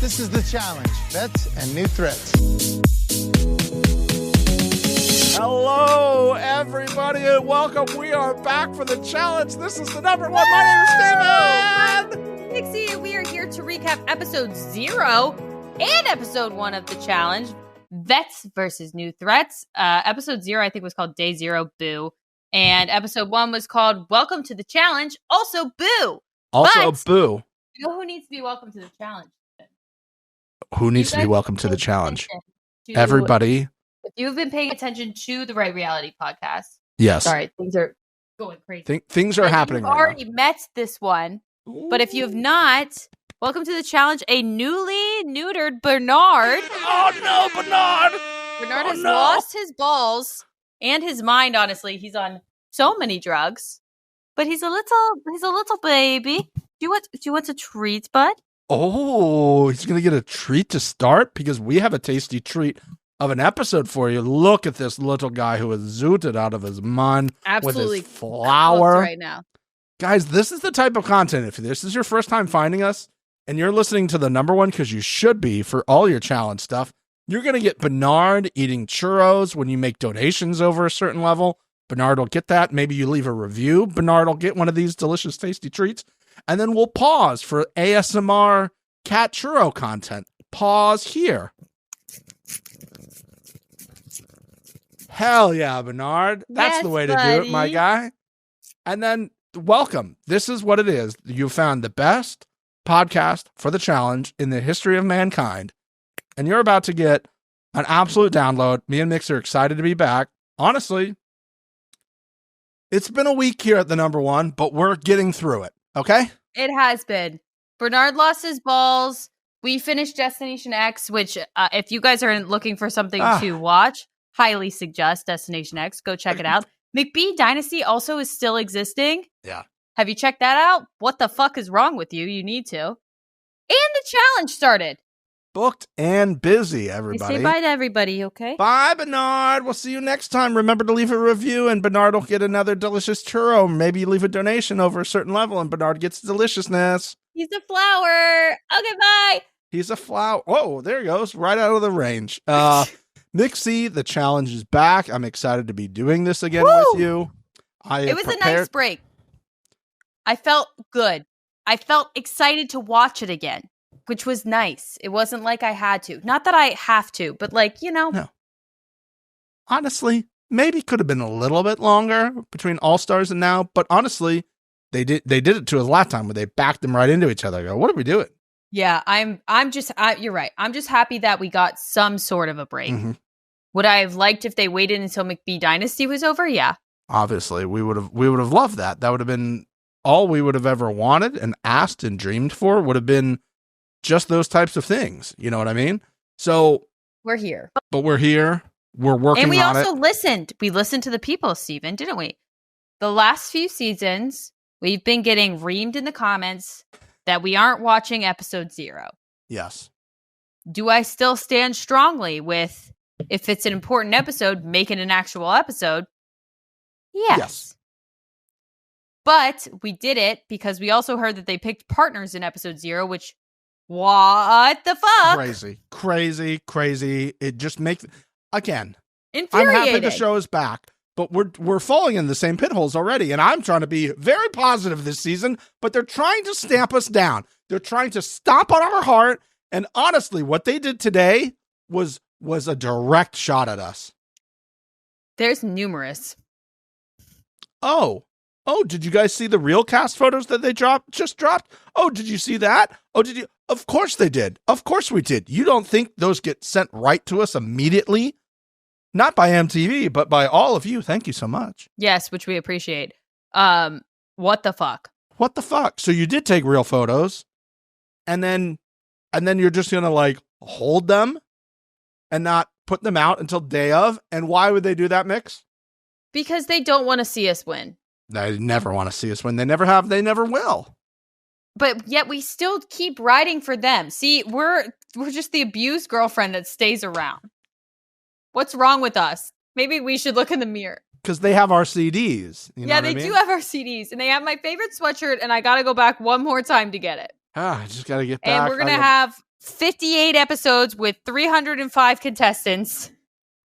This is the challenge. Bets and new threats. Hello, everybody, and welcome. We are back for the challenge. This is the number one. My name is Stephen. Mixie, and we are here to recap episode 0 and episode 1 of the challenge, Vets versus New Threats. Episode 0, I think, was called Day 0, Boo. And episode 1 was called Welcome to the Challenge, also Boo. Boo. You know who needs to be welcome to the challenge? Who needs to be welcome to the challenge? Everybody. If you've been paying attention to the Right Reality podcast. Yes. Sorry, things are going crazy. Things are happening You've right already met this one. But if you have not, welcome to the challenge, a newly neutered Bernard. Oh, no, Bernard. Bernard has lost his balls and his mind, honestly. He's on so many drugs. But he's a little baby. Do you want a treat, bud? Oh, he's going to get a treat to start because we have a tasty treat of an episode for you. Look at this little guy who is zooted out of his mind Absolutely with his flower right now. Guys, this is the type of content. If this is your first time finding us and you're listening to the number one, because you should be for all your challenge stuff, you're going to get Bernard eating churros when you make donations over a certain level. Bernard will get that. Maybe you leave a review. Bernard will get one of these delicious, tasty treats. And then we'll pause for ASMR cat churro content. Pause here. Hell yeah, Bernard. That's the way to do it, my guy. And then welcome. This is what it is. You found the best podcast for the challenge in the history of mankind. And you're about to get an absolute download. Me and Mix are excited to be back. Honestly, it's been a week here at the number one, but we're getting through it. Okay? It has been. Bernard lost his balls. We finished Destination X, which if you guys are looking for something to watch, highly suggest Destination X. Go check it out. McBee Dynasty also is still existing. Yeah. Have you checked that out? What the fuck is wrong with you? You need to. And the challenge started. Booked and busy, everybody. Say bye to everybody, okay? Bye, Bernard. We'll see you next time. Remember to leave a review, and Bernard will get another delicious churro. Maybe you leave a donation over a certain level, and Bernard gets deliciousness. He's a flower. Okay, bye. He's a flower. Oh, there he goes. Right out of the range. Mixie, the challenge is back. I'm excited to be doing this again with you. It was a nice break. I felt good. I felt excited to watch it again, which was nice. It wasn't like I had to. Not that I have to, but No. Honestly, maybe could have been a little bit longer between All Stars and now, but honestly, they did it to us last time where they backed them right into each other. I go, what are we doing? Yeah, you're right. I'm just happy that we got some sort of a break. Mm-hmm. Would I have liked if they waited until McBee Dynasty was over? Yeah. Obviously, we would have loved that. That would have been all we would have ever wanted and asked and dreamed for, would have been just those types of things. You know what I mean? So we're here. But we're here. We're working on it. And we also listened. We listened to the people, Stephen, didn't we? The last few seasons, we've been getting reamed in the comments that we aren't watching episode 0. Yes. Do I still stand strongly with, if it's an important episode, make it an actual episode? Yes. But we did it because we also heard that they picked partners in episode 0, which, what the fuck? Crazy. It just makes, again, infuriating. I'm happy the show is back, but we're falling in the same pit holes already. And I'm trying to be very positive this season, but they're trying to stamp us down. They're trying to stomp on our heart. And honestly, what they did today was a direct shot at us. There's numerous. Oh, did you guys see the real cast photos that they just dropped? Oh, did you see that? Oh, did you? Of course they did. Of course we did. You don't think those get sent right to us immediately? Not by MTV, but by all of you. Thank you so much. Yes, which we appreciate. What the fuck? What the fuck? So you did take real photos, and then you're just gonna hold them and not put them out until day of. And why would they do that, Mix? Because they don't want to see us win. They never want to see us win. They never have. They never will. But yet we still keep riding for them. See, we're just the abused girlfriend that stays around. What's wrong with us? Maybe we should look in the mirror. Because they have our CDs. Yeah, they do have our CDs. And they have my favorite sweatshirt. And I got to go back one more time to get it. I just got to get back. And we're going to have 58 episodes with 305 contestants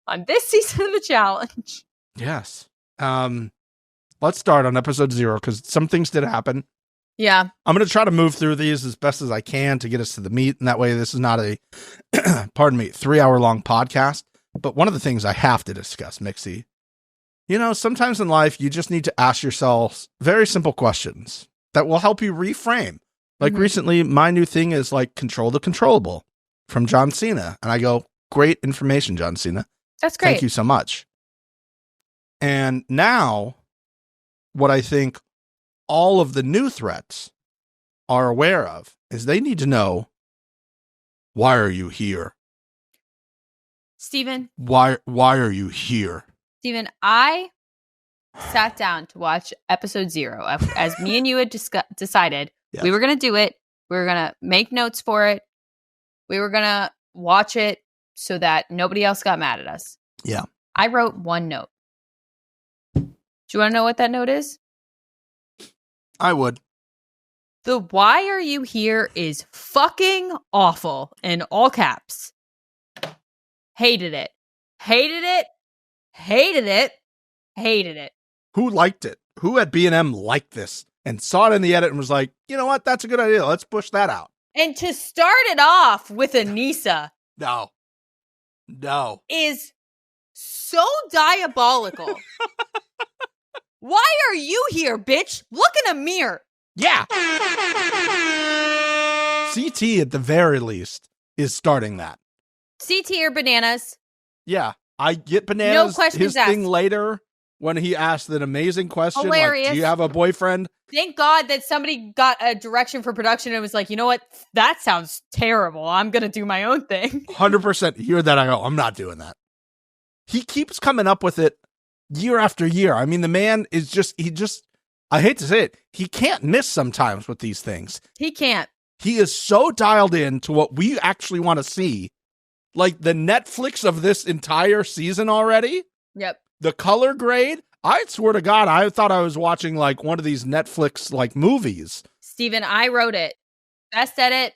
on this season of the challenge. Yes. Let's start on episode 0 because some things did happen. Yeah. I'm going to try to move through these as best as I can to get us to the meat. And that way, this is not a, 3-hour long podcast. But one of the things I have to discuss, Mixie, sometimes in life, you just need to ask yourself very simple questions that will help you reframe. Like recently, my new thing is like control the controllable from John Cena. And I go, great information, John Cena. That's great. Thank you so much. And now what I think all of the new threats are aware of is they need to know, why are you here? Stephen. Why are you here? Stephen, I sat down to watch episode 0 as me and you had decided. Yes. We were going to do it. We were going to make notes for it. We were going to watch it so that nobody else got mad at us. Yeah. I wrote one note. Do you want to know what that note is? I would. The why are you here is fucking awful in all caps. Hated it. Hated it. Hated it. Hated it. Who liked it? Who at B&M liked this and saw it in the edit and was like, you know what? That's a good idea. Let's push that out. And to start it off with Anissa. No. Is so diabolical. Why are you here, bitch? Look in a mirror. Yeah. CT at the very least is starting that. CT or Bananas. Yeah. I get Bananas. No questions his asked. thing later when he asked an amazing question. Hilarious. Like, do you have a boyfriend? Thank God that somebody got a direction for production and was like, you know what? That sounds terrible. I'm going to do my own thing. 100% hear that. I go, I'm not doing that. He keeps coming up with it year after year. I mean, the man is I hate to say it, he can't miss sometimes with these things. He can't. He is so dialed in to what we actually want to see. Like the Netflix of this entire season already. Yep. The color grade. I swear to God, I thought I was watching like one of these Netflix like movies. Stephen, I wrote it. Best edit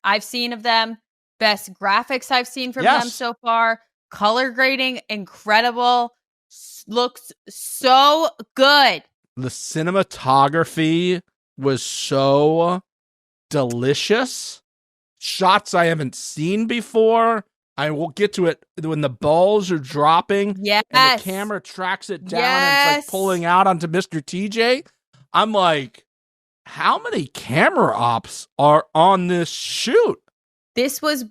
I've seen of them. Best graphics I've seen from them so far. Color grading, incredible. Looks so good. The cinematography was so delicious. Shots I haven't seen before. I will get to it when the balls are dropping. Yes. And the camera tracks it down and it's like pulling out onto Mr. TJ. I'm like, how many camera ops are on this shoot? This was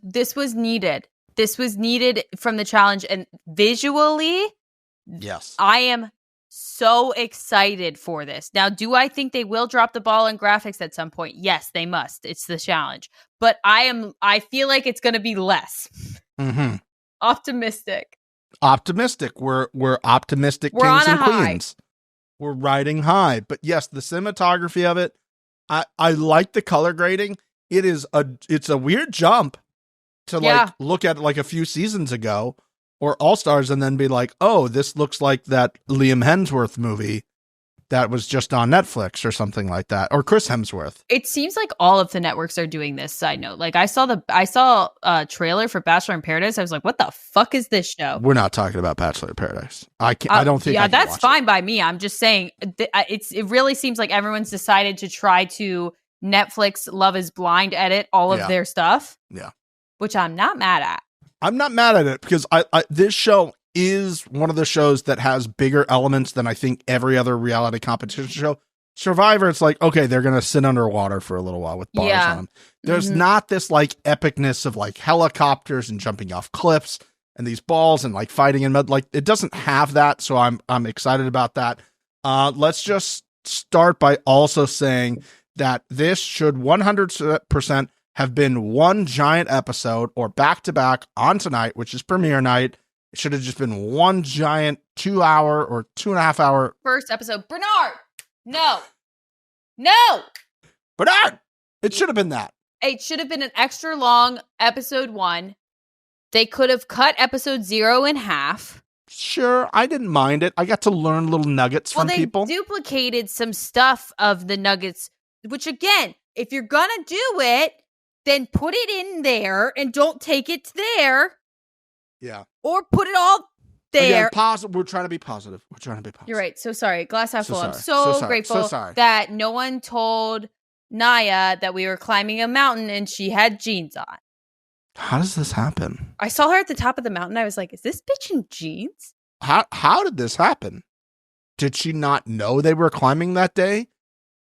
needed. This was needed from the challenge. And visually, yes, I am so excited for this. Now, do I think they will drop the ball in graphics at some point? Yes, they must. It's the challenge. But I feel like it's going to be less. Mm-hmm. Optimistic. We're optimistic. We're kings on and a high. queens. We're riding high. But yes, the cinematography of it, I like the color grading. It's a weird jump to like look at like a few seasons ago or All Stars and then be like, oh, this looks like that Liam Hemsworth movie that was just on Netflix or something like that, or Chris Hemsworth. It seems like all of the networks are doing this. Side note, like I saw a trailer for Bachelor in Paradise. I was like, what the fuck is this show? We're not talking about Bachelor in Paradise. I don't think. Yeah, that's fine by me. I'm just saying it really seems like everyone's decided to try to Netflix Love is Blind edit all of their stuff. Yeah, which I'm not mad at. I'm not mad at it because this show is one of the shows that has bigger elements than I think every other reality competition show. Survivor, it's like, okay, they're going to sit underwater for a little while with bars on them. There's not this like epicness of like helicopters and jumping off cliffs and these balls and like fighting in mud. Like it doesn't have that. So I'm excited about that. Let's just start by also saying that this should 100% have been one giant episode or back to back on tonight, which is premiere night. It should have just been one giant 2-hour or 2.5 hour first episode. Bernard, no. Bernard, it should have been that. It should have been an extra long episode 1. They could have cut episode 0 in half. Sure, I didn't mind it. I got to learn little nuggets from people. They duplicated some stuff of the nuggets, which again, if you're gonna do it, then put it in there and don't take it there. Yeah. Or put it all there. Again, we're trying to be positive. You're right. So sorry. Glass half full. I'm so grateful that no one told Naya that we were climbing a mountain and she had jeans on. How does this happen? I saw her at the top of the mountain. I was like, is this bitch in jeans? How did this happen? Did she not know they were climbing that day?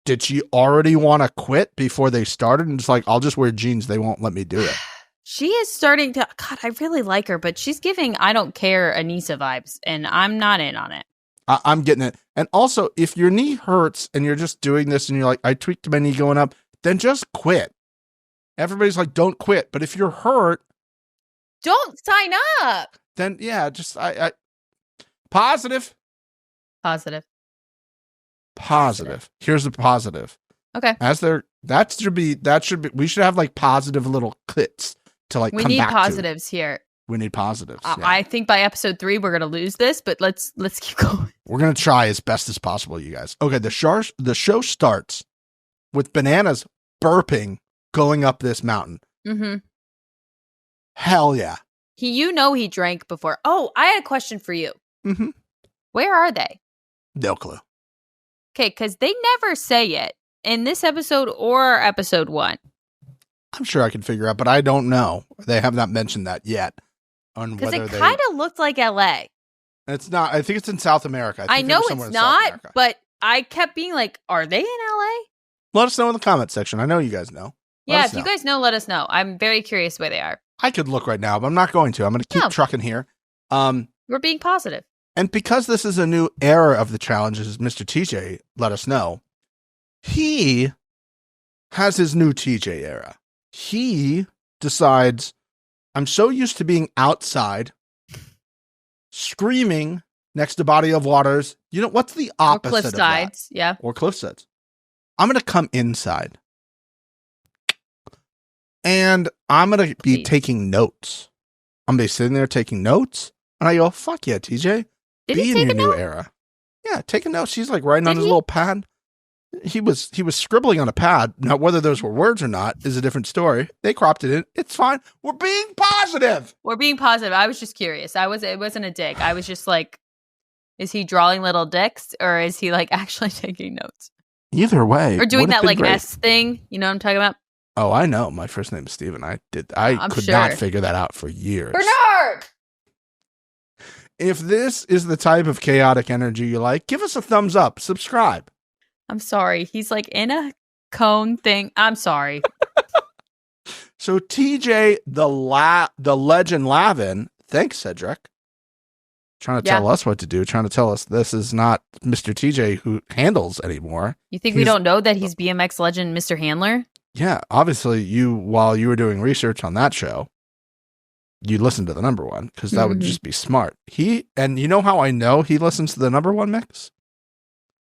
Did she already want to quit before they started? And it's like, I'll just wear jeans. They won't let me do it. She is starting to, God, I really like her, but she's giving I don't care Anissa vibes, and I'm not in on it. I'm getting it. And also, if your knee hurts and you're just doing this and you're like, I tweaked my knee going up, then just quit. Everybody's like, don't quit. But if you're hurt, don't sign up. Then, yeah, just I positive. Positive. Here's the positive. Okay. We should have like positive little clips to like. We need positives here. We need positives. Yeah. I think by episode 3 we're gonna lose this, but let's keep going. We're gonna try as best as possible, you guys. Okay, the show starts with Bananas burping going up this mountain. Mm-hmm. Hell yeah. He drank before. Oh, I had a question for you. Mm-hmm. Where are they? No clue. Okay, because they never say it in this episode or episode 1. I'm sure I can figure out, but I don't know. They have not mentioned that yet. Because it kind of looked like LA. It's not. I think it's in South America. I know it's not, but I kept being like, are they in LA? Let us know in the comment section. I know you guys know. If you guys know, let us know. I'm very curious where they are. I could look right now, but I'm not going to. I'm going to keep trucking here. We're being positive. And because this is a new era of the challenges, as Mr. TJ let us know, he has his new TJ era. He decides, I'm so used to being outside, screaming next to body of waters. You know, what's the opposite or cliff sides, yeah. Or cliff sides. I'm going to come inside. And I'm going to be taking notes. I'm going to be sitting there taking notes. And I go, fuck yeah, TJ. Be in your new era. Yeah, taking notes. She's like writing on his little pad. He was scribbling on a pad. Now, whether those were words or not is a different story. They cropped it in. It's fine. We're being positive. I was just curious. It wasn't a dig. I was just like, is he drawing little dicks or is he like actually taking notes? Either way. Or doing that like great. S thing. You know what I'm talking about? Oh, I know. My first name is Stephen. I could not figure that out for years. Bernard! If this is the type of chaotic energy you like, give us a thumbs up. Subscribe. I'm sorry. He's like in a cone thing. I'm sorry. So TJ, the legend Lavin, thanks, Cedric. Trying to tell us what to do. Trying to tell us this is not Mr. TJ who handles anymore. You think we don't know that he's BMX legend Mr. Handler? Yeah. Obviously, while you were doing research on that show, you listened to the number one because that would just be smart. And you know how I know he listens to the number one mix?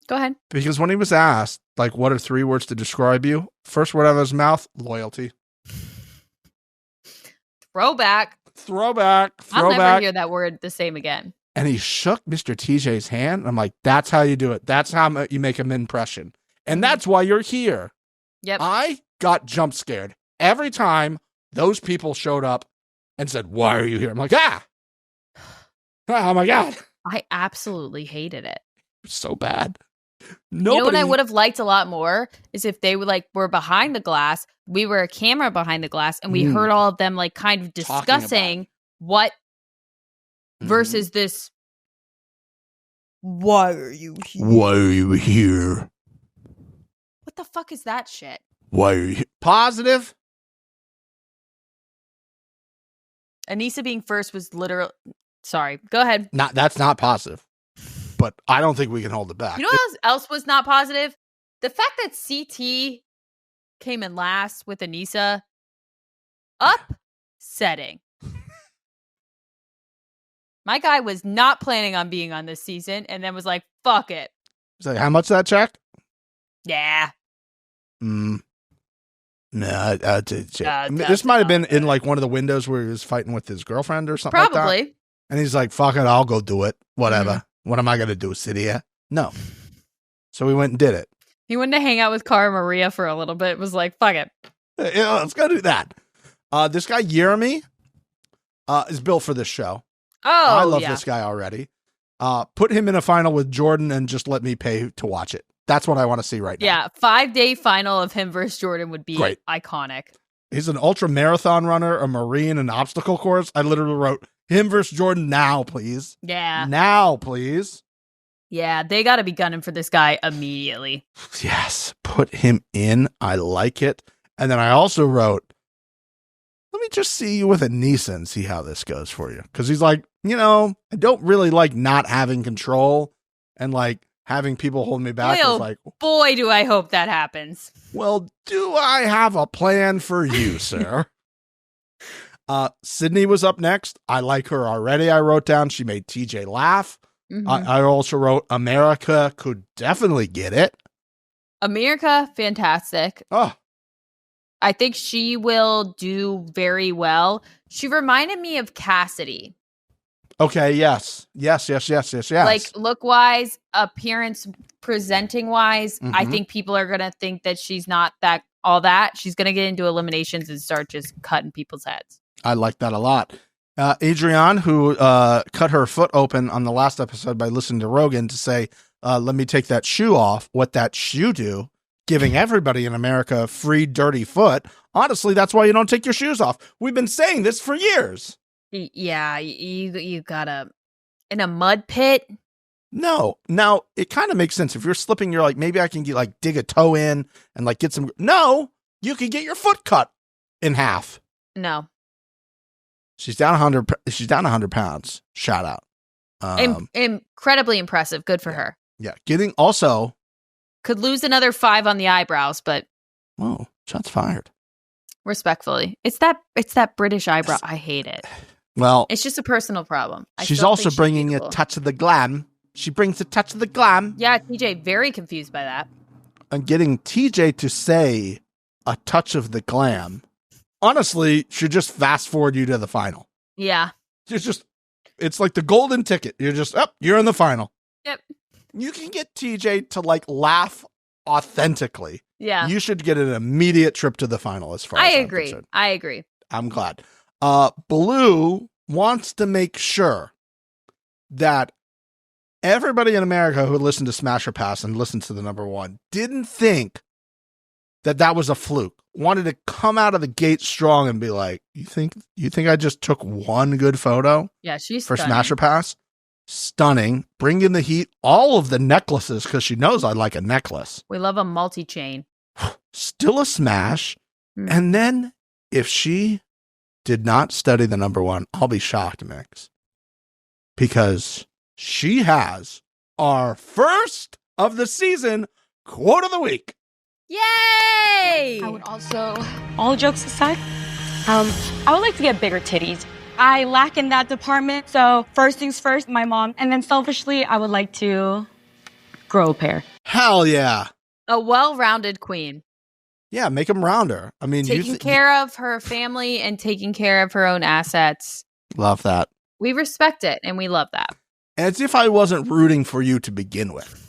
Go ahead. Because when he was asked, like, what are 3 words to describe you? First word out of his mouth, loyalty. Throwback. I'll never hear that word the same again. And he shook Mr. TJ's hand. I'm like, that's how you do it. That's how you make an impression. And that's why you're here. Yep. I got jump scared every time those people showed up and said, why are you here? I'm like, oh my God. I absolutely hated it. So bad. You know what I would have liked a lot more is if they were behind the glass, we were a camera behind the glass, and we heard all of them like kind of discussing what versus this. Why are you here? Why are you here? What the fuck is that shit? Why are you here? Positive? Anissa being first was literally... Sorry, go ahead. That's not positive. But I don't think we can hold it back. You know what else was not positive? The fact that CT came in last with Anissa. Upsetting. My guy was not planning on being on this season and then was like, fuck it. He's like, how much that check? Yeah. No, this might have been in like one of the windows where he was fighting with his girlfriend or something. Probably. Like that. And he's like, fuck it, I'll go do it. Whatever. Mm-hmm. What am I going to do? Sit here? No. So we went and did it. He went to hang out with Cara Maria for a little bit. It was like, fuck it. Let's go do that. This guy, Jeremy, is built for this show. Oh, I love this guy already. Put him in a final with Jordan and just let me pay to watch it. That's what I want to see right now. Yeah, 5-day final of him versus Jordan would be Great. Iconic. He's an ultra marathon runner, a Marine, an obstacle course. I literally wrote him versus Jordan now, please. Yeah. Now, please. Yeah, they got to be gunning for this guy immediately. Yes, put him in. I like it. And then I also wrote, let me just see you with a Nisa and see how this goes for you. Because he's like, I don't really like not having control and like having people hold me back. Boy, do I hope that happens. Well, do I have a plan for you, sir? Sydney was up next. I like her already. I wrote down she made TJ laugh. Mm-hmm. I also wrote America could definitely get it. America, fantastic. Oh, I think she will do very well. She reminded me of Cassidy. Okay, yes. Like look-wise, appearance, presenting-wise, I think people are going to think that she's not all that. She's going to get into eliminations and start just cutting people's heads. I like that a lot. Adrienne, who cut her foot open on the last episode by listening to Rogan to say, let me take that shoe off, what that shoe do, giving everybody in America a free dirty foot. Honestly, that's why you don't take your shoes off. We've been saying this for years. Yeah, you gotta in a mud pit. No, now it kind of makes sense. If you're slipping, you're like, maybe I can dig a toe in and like get some. No, you can get your foot cut in half. No, she's down 100. She's down 100 pounds. Shout out. Incredibly impressive. Good for her. Yeah, getting also could lose another 5 on the eyebrows, but whoa, shots fired. Respectfully, it's that British eyebrow. I hate it. Well, it's just a personal problem. She's also bringing a touch of the glam. She brings a touch of the glam. Yeah, TJ, very confused by that. And getting TJ to say a touch of the glam, honestly, should just fast forward you to the final. Yeah. It's like the golden ticket. You're in the final. Yep. You can get TJ to like laugh authentically. Yeah. You should get an immediate trip to the final as far as I'm concerned. I agree. I'm glad. Blue wants to make sure that everybody in America who listened to Smash or Pass and listened to the number one didn't think that was a fluke. Wanted to come out of the gate strong and be like, you think I just took one good photo? Yeah, she's for stunning. Smash or Pass. Stunning. Bring in the heat. All of the necklaces because she knows I like a necklace. We love a multi-chain. Still a smash. And then if she did not study the number one, I'll be shocked, Mix. Because she has our first of the season quote of the week. Yay! I would also, all jokes aside, I would like to get bigger titties. I lack in that department. So first things first, my mom. And then selfishly, I would like to grow a pair. Hell yeah. A well-rounded queen. Yeah, make them rounder. I mean, taking care of her family and taking care of her own assets. Love that. We respect it and we love that. As if I wasn't rooting for you to begin with.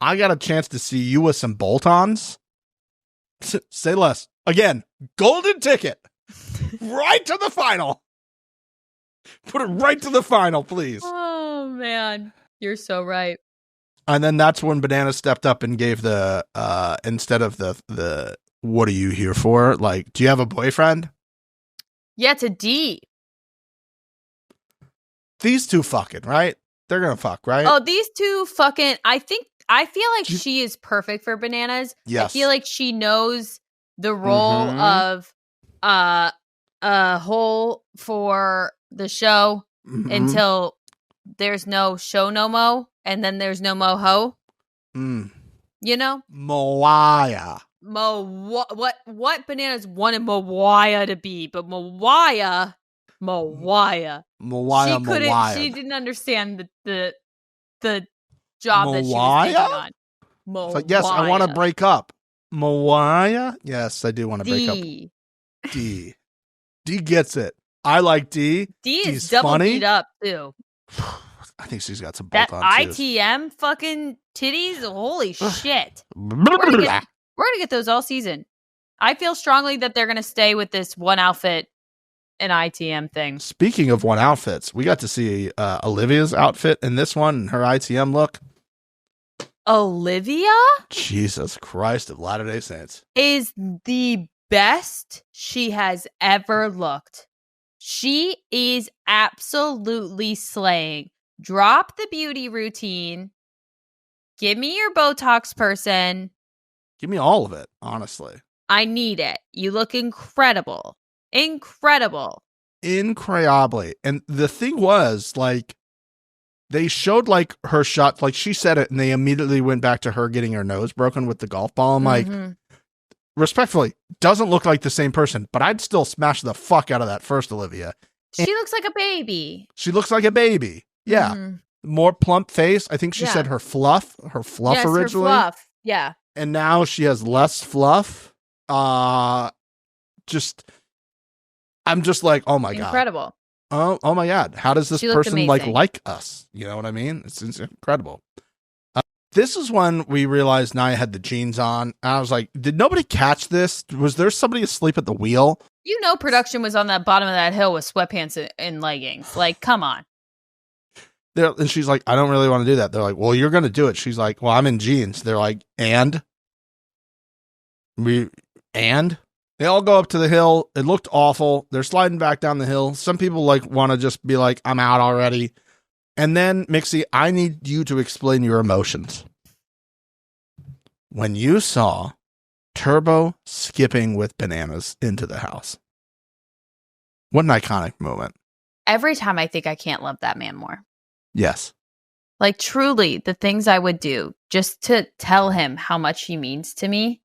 I got a chance to see you with some bolt-ons. Say less. Again, golden ticket. Right to the final. Put it right to the final, please. Oh, man. You're so right. And then that's when Banana stepped up and gave the, instead of the what are you here for? Like, do you have a boyfriend? Yeah, it's a D. These two fucking, right? They're going to fuck, right? Oh, these two fucking, I feel like she is perfect for Bananas. Yes. I feel like she knows the role of a hole for the show until there's no show no mo, and then there's no mo-ho. You know? Moaya. What Bananas wanted Moaya to be, but Moaya. She didn't understand the job that she was taking on. Like, yes, I want to break up. Moaya? Yes, I do want to break up. D gets it. I like D. D is D's double funny. beat up too. I think she's got some That bolt-on too. ITM fucking titties. Holy shit. We're gonna get those all season. I feel strongly that they're going to stay with this one outfit and ITM thing. Speaking of one outfits, we got to see Olivia's outfit in this one, and her ITM look. Olivia? Jesus Christ of Latter-day Saints. Is the best she has ever looked. She is absolutely slaying. Drop the beauty routine. Give me your Botox person. Give me all of it, honestly. I need it. You look incredible. Incredible. Incredibly. And the thing was, like, they showed, like, her shot. Like, she said it, and they immediately went back to her getting her nose broken with the golf ball. I'm like, respectfully, doesn't look like the same person, but I'd still smash the fuck out of that first Olivia. She looks like a baby. She looks like a baby. Yeah. More plump face. I think she said her fluff yes, originally. Her fluff. Yeah. And now she has less fluff. I'm just like, oh my God. Incredible. Oh my God. How does this person amazing. like us? You know what I mean? It's incredible. This is when we realized Nia had the jeans on. I was like, did nobody catch this? Was there somebody asleep at the wheel? You know, production was on the bottom of that hill with sweatpants and leggings. Like, come on. And she's like, I don't really want to do that. They're like, well, you're going to do it. She's like, well, I'm in jeans. They're like, and? They all go up to the hill. It looked awful. They're sliding back down the hill. Some people like want to just be like, I'm out already. And then, Mixie, I need you to explain your emotions. When you saw Turbo skipping with bananas into the house. What an iconic moment. Every time I think I can't love that man more. Yes. Like, truly, the things I would do just to tell him how much he means to me.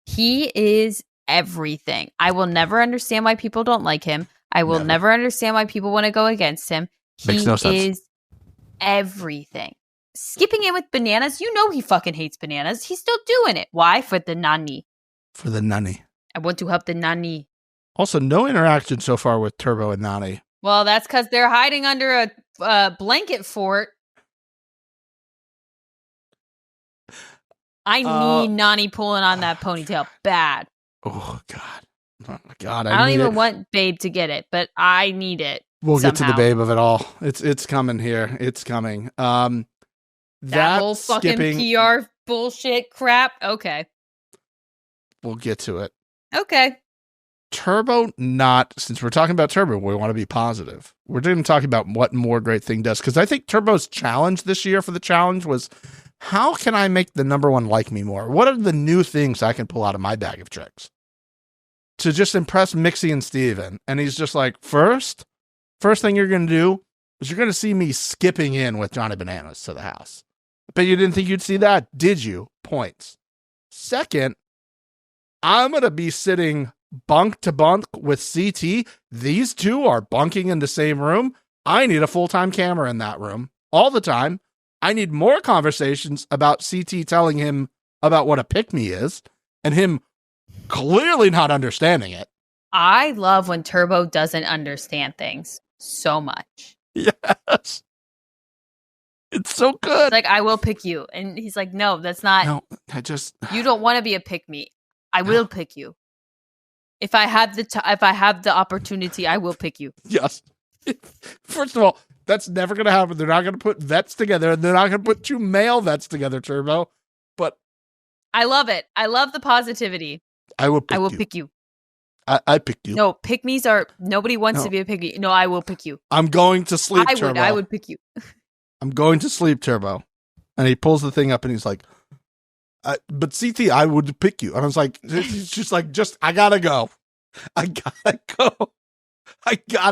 He is everything. I will never understand why people don't like him. I will never understand why people want to go against him. Makes no sense. He is everything. Skipping in with bananas, you know he fucking hates bananas. He's still doing it. Why? For the nanny. For the nanny. I want to help the nanny. Also, no interaction so far with Turbo and Nani. Well, that's because they're hiding under a blanket fort. I need Nani pulling on that ponytail bad. Oh, God. Oh, my God. I don't even want Babe to get it, but I need it. We'll get to the Babe of it all. It's coming here. It's coming. That whole fucking PR bullshit crap. Okay. We'll get to it. Okay. Turbo, since we're talking about Turbo, we want to be positive. We're going to talk about what More Great Thing does. Because I think Turbo's challenge this year for the challenge was, how can I make the number one like me more? What are the new things I can pull out of my bag of tricks to just impress Mixie and Stephen? And he's just like, first thing you're going to do is you're going to see me skipping in with Johnny Bananas to the house. But you didn't think you'd see that, did you? Points. Second, I'm going to be sitting bunk to bunk with CT. These two are bunking in the same room. I need a full-time camera in that room all the time. I need more conversations about CT telling him about what a pick-me is and him clearly not understanding it. I love when Turbo doesn't understand things so much. Yes. It's so good. It's like, I will pick you. And he's like, no, that's not. No, you don't want to be a pick-me. I will pick you. If I have the opportunity, I will pick you. Yes. First of all, that's never going to happen. They're not going to put vets together, and they're not going to put two male vets together, Turbo. But I love it. I love the positivity. I will pick you. I pick you. No, pick-me's are, nobody wants to be a pick-me. No, I will pick you. I'm going to sleep, Turbo. I would pick you. I'm going to sleep, Turbo. And he pulls the thing up and he's like, but CT, I would pick you. And I was like, it's just like, I gotta go. I gotta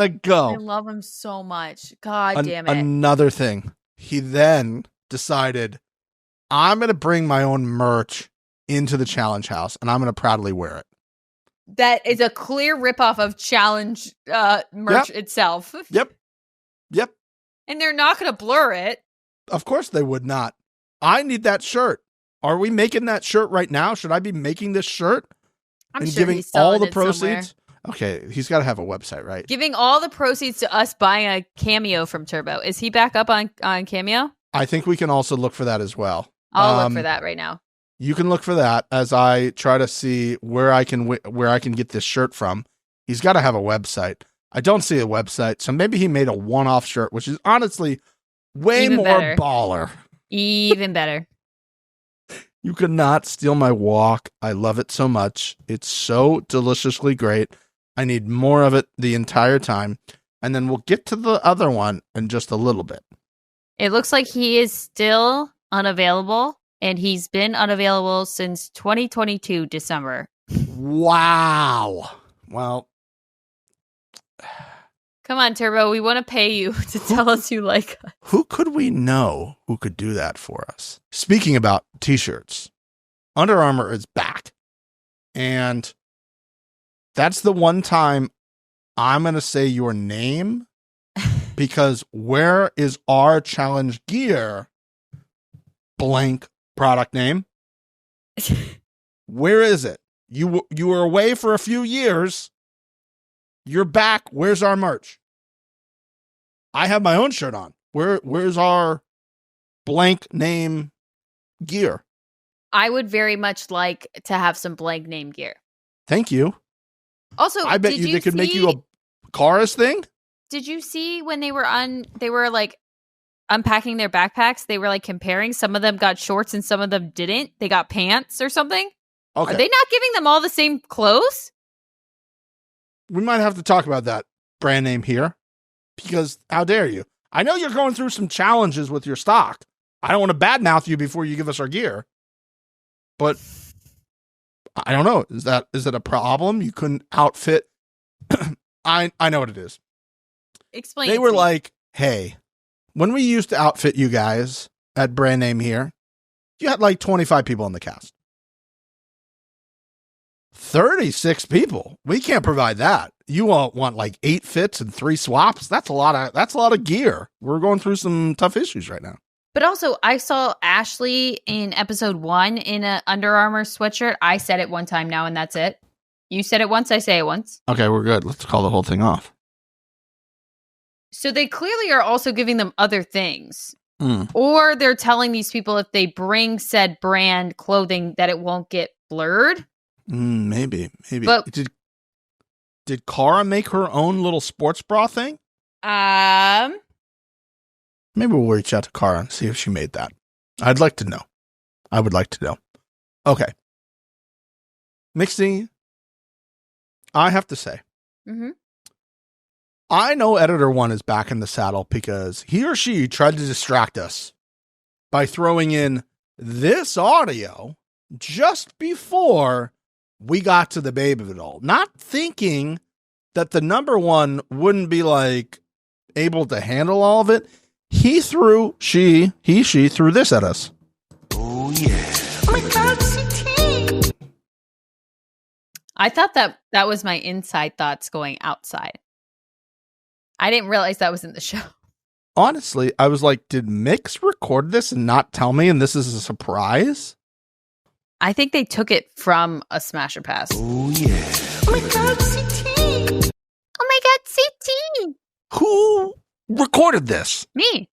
go. I love him so much. God damn it. Another thing. He then decided, I'm going to bring my own merch into the challenge house and I'm going to proudly wear it. That is a clear ripoff of challenge merch itself. Yep. And they're not going to blur it. Of course they would not. I need that shirt. Are we making that shirt right now? Should I be making this shirt? I'm and sure giving he's all the it proceeds? somewhere. Okay, he's got to have a website, right? Giving all the proceeds to us buying a cameo from Turbo. Is he back up on Cameo? I think we can also look for that as well. I'll look for that right now. You can look for that as I try to see where I can get this shirt from. He's got to have a website. I don't see a website, so maybe he made a one-off shirt, which is honestly way Even more better. baller. Even better. You could not steal my walk. I love it so much. It's so deliciously great. I need more of it the entire time. And then we'll get to the other one in just a little bit. It looks like he is still unavailable, and he's been unavailable since 2022 December. Wow. Well, come on, Turbo. We want to pay you to tell us you like us. Who could we know who could do that for us? Speaking about t-shirts, Under Armour is back. And that's the one time I'm going to say your name, because where is our challenge gear? Blank product name. Where is it? You were away for a few years. You're back. Where's our merch? I have my own shirt on. Where's our blank name gear? I would very much like to have some blank name gear. Thank you. Also, I bet they could make you a chorus thing. Did you see when they were like unpacking their backpacks? They were like comparing. Some of them got shorts and some of them didn't. They got pants or something. Okay. Are they not giving them all the same clothes? We might have to talk about that brand name here, because how dare you? I know you're going through some challenges with your stock. I don't want to badmouth you before you give us our gear, but I don't know. Is it a problem? You couldn't outfit. I know what it is. Explain. They were like, hey, when we used to outfit you guys at brand name here, you had like 25 people in the cast. 36 people. We can't provide that. You all want like 8 fits and 3 swaps. That's a lot of gear. We're going through some tough issues right now. But also, I saw Ashley in episode 1 in a Under Armour sweatshirt. I said it one time now, and that's it. You said it once, I say it once. Okay, we're good. Let's call the whole thing off. So they clearly are also giving them other things. Or they're telling these people if they bring said brand clothing that it won't get blurred. Maybe. But did Cara make her own little sports bra thing? Maybe we'll reach out to Cara and see if she made that. I'd like to know. I would like to know. Okay. Mixie, I have to say, I know Editor 1 is back in the saddle because he or she tried to distract us by throwing in this audio just before we got to the babe of it all, not thinking that the number one wouldn't be like able to handle all of it. She threw this at us. Oh yeah. Oh my God, CT. I thought that was my inside thoughts going outside. I didn't realize that was in the show. Honestly, I was like, did Mix record this and not tell me, and this is a surprise? I think they took it from a Smasher Pass. Oh yeah. Oh my God, CT. Oh my God, CT. Who recorded this? Me.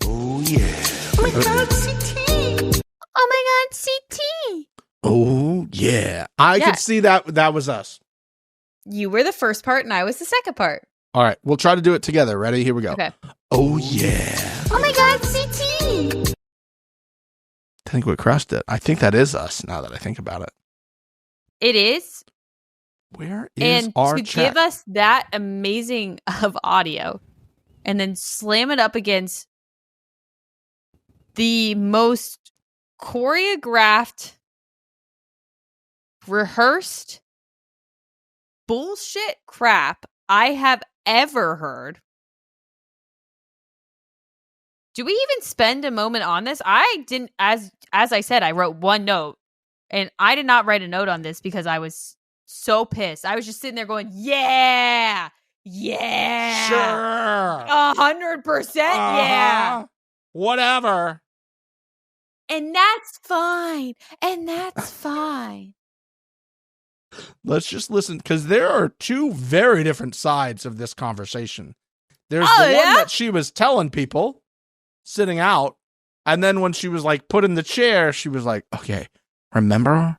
Oh yeah. Oh my God, CT. Oh my God, CT. Oh yeah. I could see that was us. You were the first part and I was the second part. All right, we'll try to do it together. Ready? Here we go. Okay. Oh yeah. Oh my God, CT. I think we crushed it. I think that is us now that I think about it. It is. Where is and our to check? give us that amazing of audio and then slam it up against the most choreographed, rehearsed bullshit crap I have ever heard. Do we even spend a moment on this? I didn't, as I said, I wrote one note, and I did not write a note on this because I was so pissed. I was just sitting there going, yeah, Sure. 100%, yeah. Whatever. And that's fine. And that's fine. Let's just listen, because there are 2 very different sides of this conversation. There's the one that she was telling people sitting out, And then when she was like put in the chair, she was like, okay, remember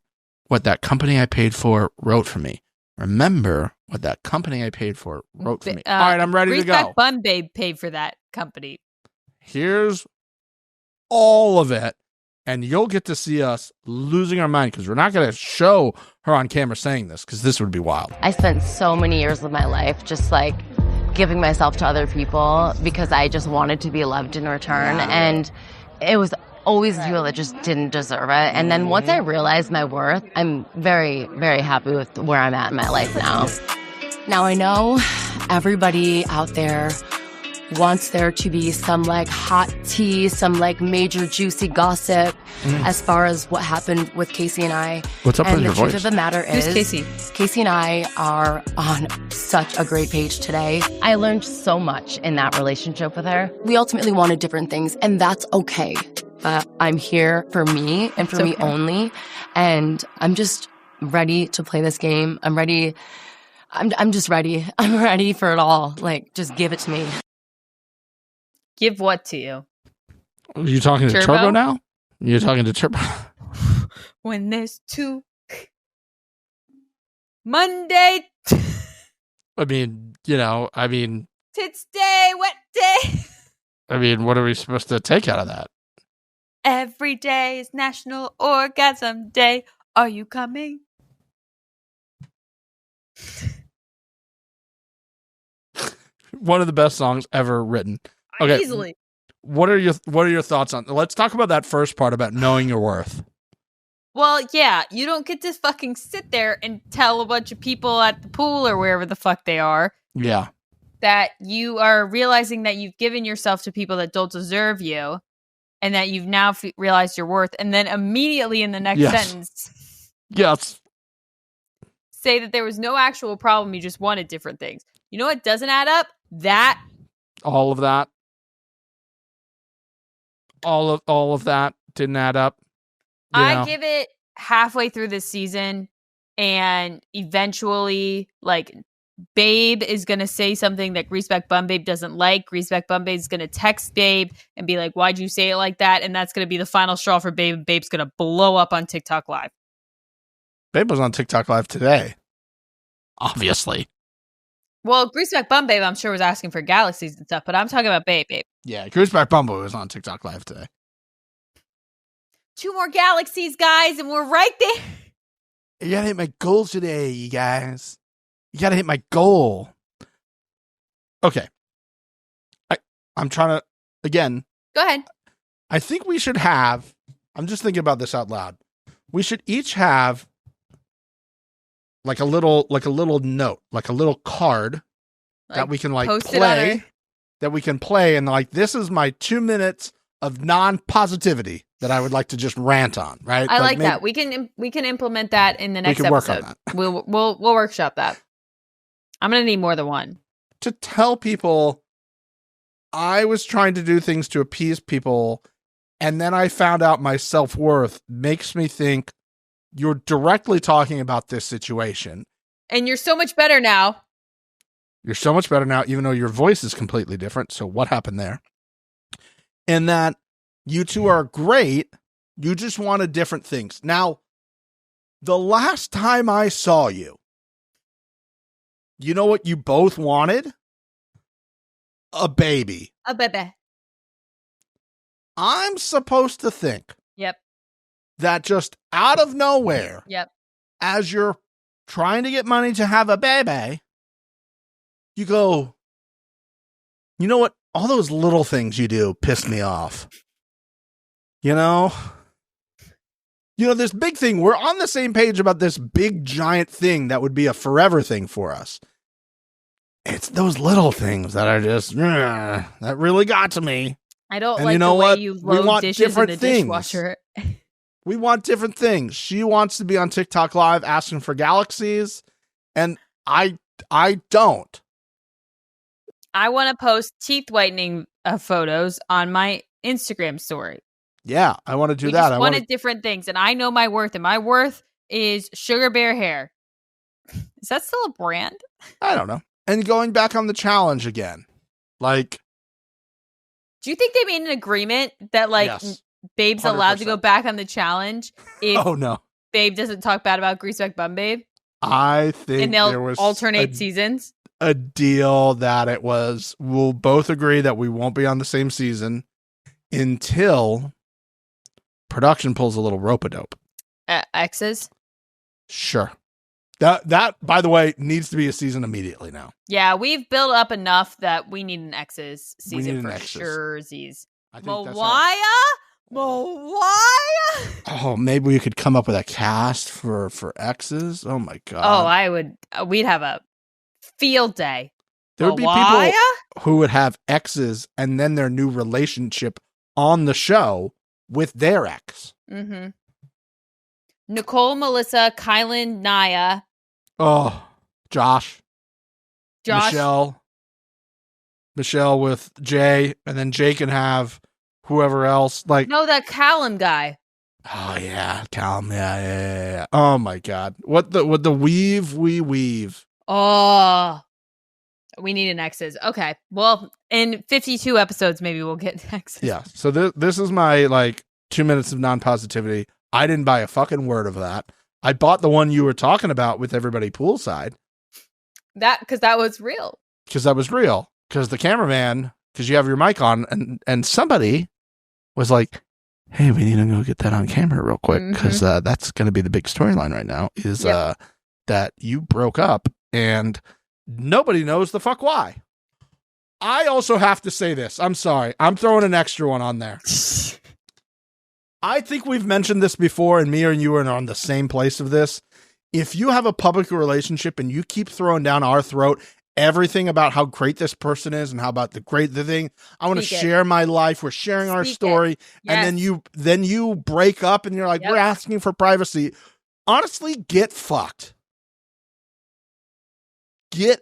what that company I paid for wrote for me. Remember what that company I paid for wrote for me. All right, I'm ready to go. Greaseback Bun Babe paid for that company. Here's all of it. And you'll get to see us losing our mind because we're not going to show her on camera saying this because this would be wild. I spent so many years of my life just like giving myself to other people because I just wanted to be loved in return. And it was always people that just didn't deserve it. And then once I realized my worth, I'm very, very happy with where I'm at in my life now. Now I know everybody out there wants there to be some like hot tea, some like major juicy gossip as far as what happened with Casey and I. What's up with your voice? And the truth of the matter is, Who's Casey? Casey and I are on such a great page today. I learned so much in that relationship with her. We ultimately wanted different things, and that's okay. But I'm here for me and for me only, and I'm just ready to play this game. I'm ready. I'm just ready. I'm ready for it all. Like, just give it to me. Give what to you? Are you talking to Turbo now? You're talking to Turbo. When there's two. Monday. I mean, Tits day, wet day. I mean, what are we supposed to take out of that? Every day is National Orgasm Day. Are you coming? One of the best songs ever written. Okay. Easily. What are your thoughts on? Let's talk about that first part about knowing your worth. Well, yeah, you don't get to fucking sit there and tell a bunch of people at the pool or wherever the fuck they are. Yeah. That you are realizing that you've given yourself to people that don't deserve you, and that you've now realized your worth, and then immediately in the next sentence, say that there was no actual problem. You just wanted different things. You know what doesn't add up? That. All of that. All of that didn't add up. I give it halfway through this season, and eventually, like, Babe is going to say something that Greaseback Bun Babe doesn't like. Greaseback Bun Babe is going to text Babe and be like, why'd you say it like that? And that's going to be the final straw for Babe. Babe's going to blow up on TikTok Live. Babe was on TikTok Live today. Obviously. Well, Greaseback Bun Babe, I'm sure, was asking for galaxies and stuff, but I'm talking about Babe. Yeah, Greaseback Bun Babe was on TikTok Live today. 2 more galaxies, guys, and we're right there. You gotta hit my goal today, you guys. You gotta hit my goal. Okay. I'm trying to, again. Go ahead. I think we should have, I'm just thinking about this out loud. We should each have like a little note, like a little card that we can like play, that we can play. And like, this is my 2 minutes of non-positivity that I would like to just rant on. Right. I like that. We can implement that in the next episode. Work on that. We'll workshop that. I'm going to need more than one. To tell people I was trying to do things to appease people, and then I found out my self-worth makes me think you're directly talking about this situation. And you're so much better now. You're so much better now, even though your voice is completely different. So what happened there? And that you two are great. You just wanted different things. Now, the last time I saw you, you know what you both wanted? A baby. A baby. I'm supposed to think. Yep. That just out of nowhere. Yep. As you're trying to get money to have a baby, you go, you know what? All those little things you do piss me off. You know, this big thing, we're on the same page about this big giant thing that would be a forever thing for us. It's those little things that are just, that really got to me. I don't and like you know the way what? you We load want dishes different in the things. dishwasher. We want different things. She wants to be on TikTok Live asking for galaxies, and I don't. I want to post teeth whitening photos on my Instagram story. Yeah, I want to do we that. Just wanted different things, and I know my worth, and my worth is Sugar Bear Hair. Is that still a brand? I don't know. And going back on the challenge again, like, Do you think they made an agreement that like Yes. Babe's 100%. allowed to go back on the challenge if Oh no. Babe doesn't talk bad about Greaseback Bum Babe? I think And they'll there was alternate seasons? a deal that it was, we'll both agree that we won't be on the same season until production pulls a little rope-a-dope. Exes? Sure. That, by the way, needs to be a season immediately now. Yeah, we've built up enough that we need an exes We need season an for exes. sure. Z's. I think that's Mawaya? oh, maybe we could come up with a cast for X's. Oh my god. Oh, I would. We'd have a field day. There would be Mawaya? people who would have exes and then their new relationship on the show with their ex. Mm-hmm. Nicole, Melissa, Kylan, Naya, Oh, Josh. Josh. Michelle with Jay, and then Jay can have whoever else. Like, No, that Callum guy. oh yeah, Callum. Yeah. Oh my god, what the weave we weave. Oh, we need an exes. Okay, well, in 52 episodes, maybe we'll get exes. Yeah. So this is my like 2 minutes of non-positivity. I didn't buy a fucking word of that. I bought the one you were talking about with everybody poolside. Because that was real. Because that was real. Because the cameraman, because you have your mic on, and somebody was like, hey, we need to go get that on camera real quick, because that's going to be the big storyline right now, is that you broke up, and nobody knows the fuck why. I also have to say this. I'm sorry. I'm throwing an extra one on there. I think we've mentioned this before, and me and you are on the same place of this. If you have a public relationship and you keep throwing down our throat everything about how great this person is and how about the thing, I want to share my life. We're sharing our story, and then you break up, and you're like, we're asking for privacy. Honestly, get fucked. Get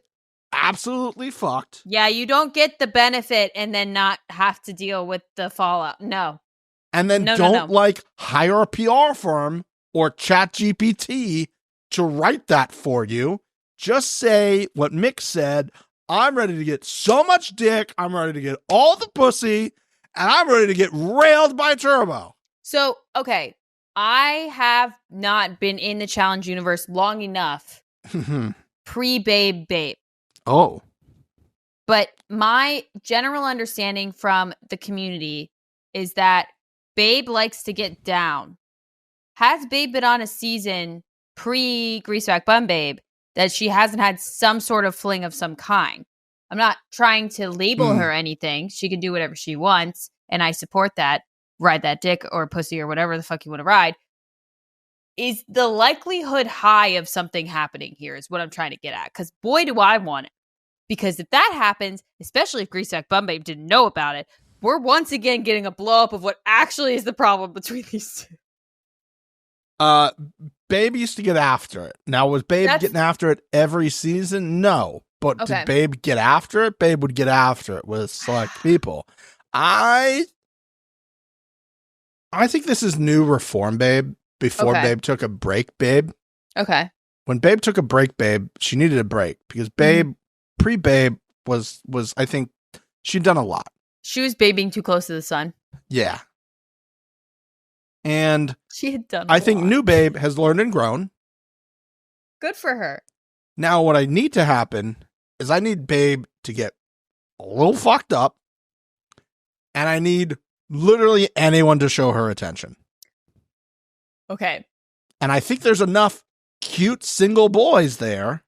absolutely fucked. Yeah, you don't get the benefit and then not have to deal with the fallout. No. And then don't like hire a PR firm or ChatGPT to write that for you. Just say what Mick said. I'm ready to get so much dick. I'm ready to get all the pussy, and I'm ready to get railed by Turbo. So, okay, I have not been in the challenge universe long enough. Babe. Oh. But my general understanding from the community is that Babe likes to get down. Has Babe been on a season pre-Greaseback Bum Babe that she hasn't had some sort of fling of some kind? I'm not trying to label her anything. She can do whatever she wants, and I support that. Ride that dick or pussy or whatever the fuck you want to ride. Is the likelihood high of something happening here is what I'm trying to get at. Because boy, do I want it. Because if that happens, especially if Greaseback Bum Babe didn't know about it, we're once again getting a blow up of what actually is the problem between these two. Babe used to get after it. Now, was Babe getting after it every season? No. But did Babe get after it? Babe would get after it with select people. I think this is new reform, Babe, before Babe took a break, Babe. Okay. When Babe took a break, Babe, she needed a break because Babe, pre-Babe, was I think, she'd done a lot. She was babing too close to the sun. Yeah. And she had done I think new Babe has learned and grown. Good for her. Now, what I need to happen is I need Babe to get a little fucked up, and I need literally anyone to show her attention. Okay. And I think there's enough cute single boys there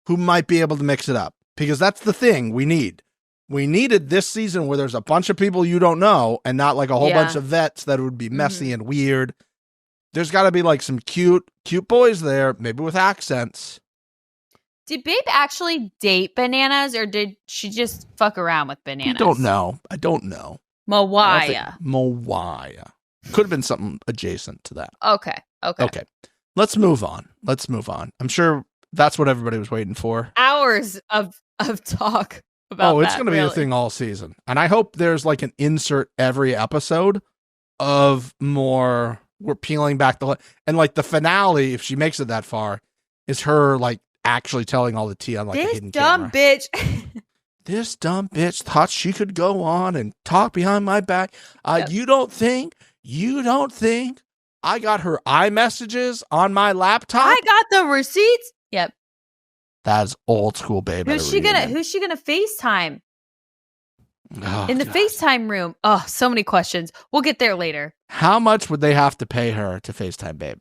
who might be able to mix it up, because that's the thing we need. We needed this season where there's a bunch of people you don't know and not like a whole bunch of vets that would be messy and weird. There's got to be like some cute boys there, maybe with accents. Did Babe actually date Bananas, or did she just fuck around with Bananas? I don't know. Mawaya. Could have been something adjacent to that. Okay. Let's move on. I'm sure that's what everybody was waiting for. Hours of talk about it's going to be a thing all season. And I hope there's like an insert every episode of more, we're peeling back and like the finale, if she makes it that far, is her like actually telling all the tea on like a hidden camera. This dumb bitch. this dumb bitch thought she could go on and talk behind my back. You don't think I got her iMessages on my laptop? I got the receipts. Yep. That's old school, babe. Who's she gonna FaceTime? Oh, in the God. FaceTime room. Oh, so many questions. We'll get there later. How much would they have to pay her to FaceTime, babe?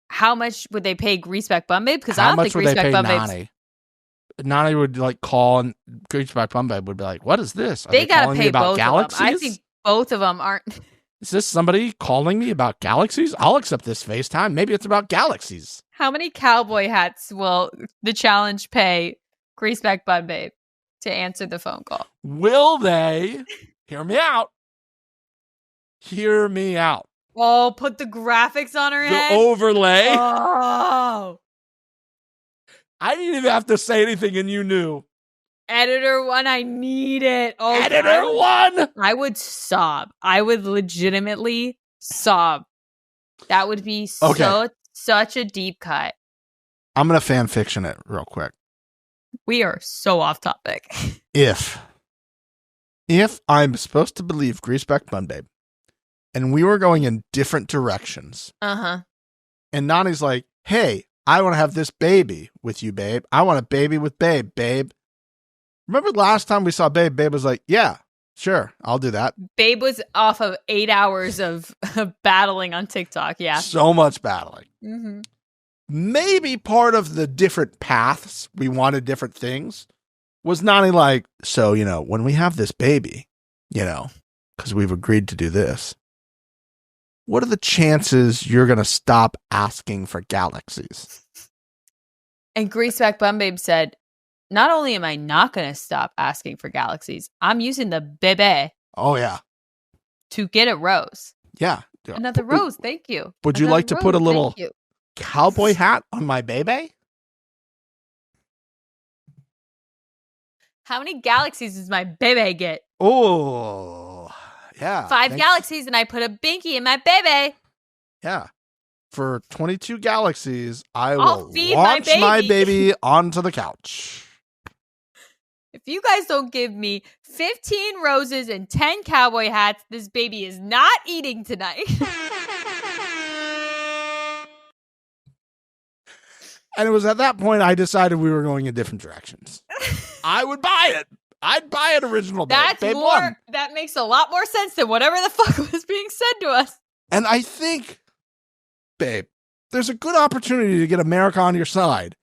How much would they pay Greaseback Bum Babe? Because I don't think Greaseback Bum Babe. Nani would like call, and Greaseback Bum Babe would be like, "What is this? Are they gotta calling pay me about both galaxies? of them. I think both of them aren't. Is this somebody calling me about galaxies? I'll accept this FaceTime. Maybe it's about galaxies." How many cowboy hats will the challenge pay Greaseback Bum Babe to answer the phone call? Will they? Hear me out. Hear me out. Oh, put the graphics on her head. The overlay. Oh. I didn't even have to say anything, and you knew. Editor one, I need it. Oh, Editor one. I would sob. I would legitimately sob. That would be such a deep cut. I'm gonna fan fiction it real quick. We are so off topic. If I'm supposed to believe Greaseback Bun Babe, and we were going in different directions, and Nani's like, "Hey, I want to have this baby with you, babe. I want a baby with babe. Remember last time we saw Babe? Babe was like, yeah, sure, I'll do that. Babe was off of 8 hours of battling on TikTok. Yeah. So much battling. Mm-hmm. Maybe part of the different paths, we wanted different things, was Nani like, so, when we have this baby, because we've agreed to do this, what are the chances you're going to stop asking for galaxies? And Greaseback Bum Babe said, not only am I not going to stop asking for galaxies, I'm using the bebe. Oh, yeah. To get a rose. Yeah. Another rose. Thank you. Would you like to put a little cowboy hat on my baby? How many galaxies does my baby get? Oh, yeah. 5 galaxies, and I put a binky in my baby. Yeah. For 22 galaxies, I I'll will feed launch my my baby onto the couch. If you guys don't give me 15 roses and 10 cowboy hats, this baby is not eating tonight. And it was at that point I decided we were going in different directions. I would buy it. I'd buy an original babe. That's babe more. one. That makes a lot more sense than whatever the fuck was being said to us. And I think, babe, there's a good opportunity to get America on your side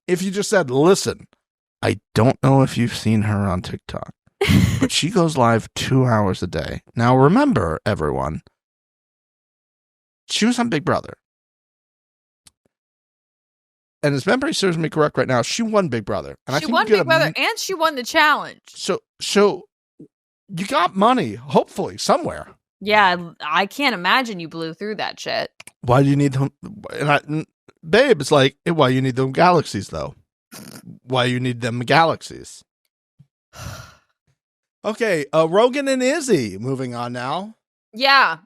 if you just said, listen, I don't know if you've seen her on TikTok, but she goes live 2 hours a day. Now, remember, everyone, she was on Big Brother. And as memory serves me correct right now, she won Big Brother. And she won Big Brother, and she won the challenge. So you got money, hopefully, somewhere. Yeah, I can't imagine you blew through that shit. Why do you need them? Babe, it's like, why you need them galaxies, though? Why you need them galaxies? Okay, Rogan and Izzy, moving on now. Yeah.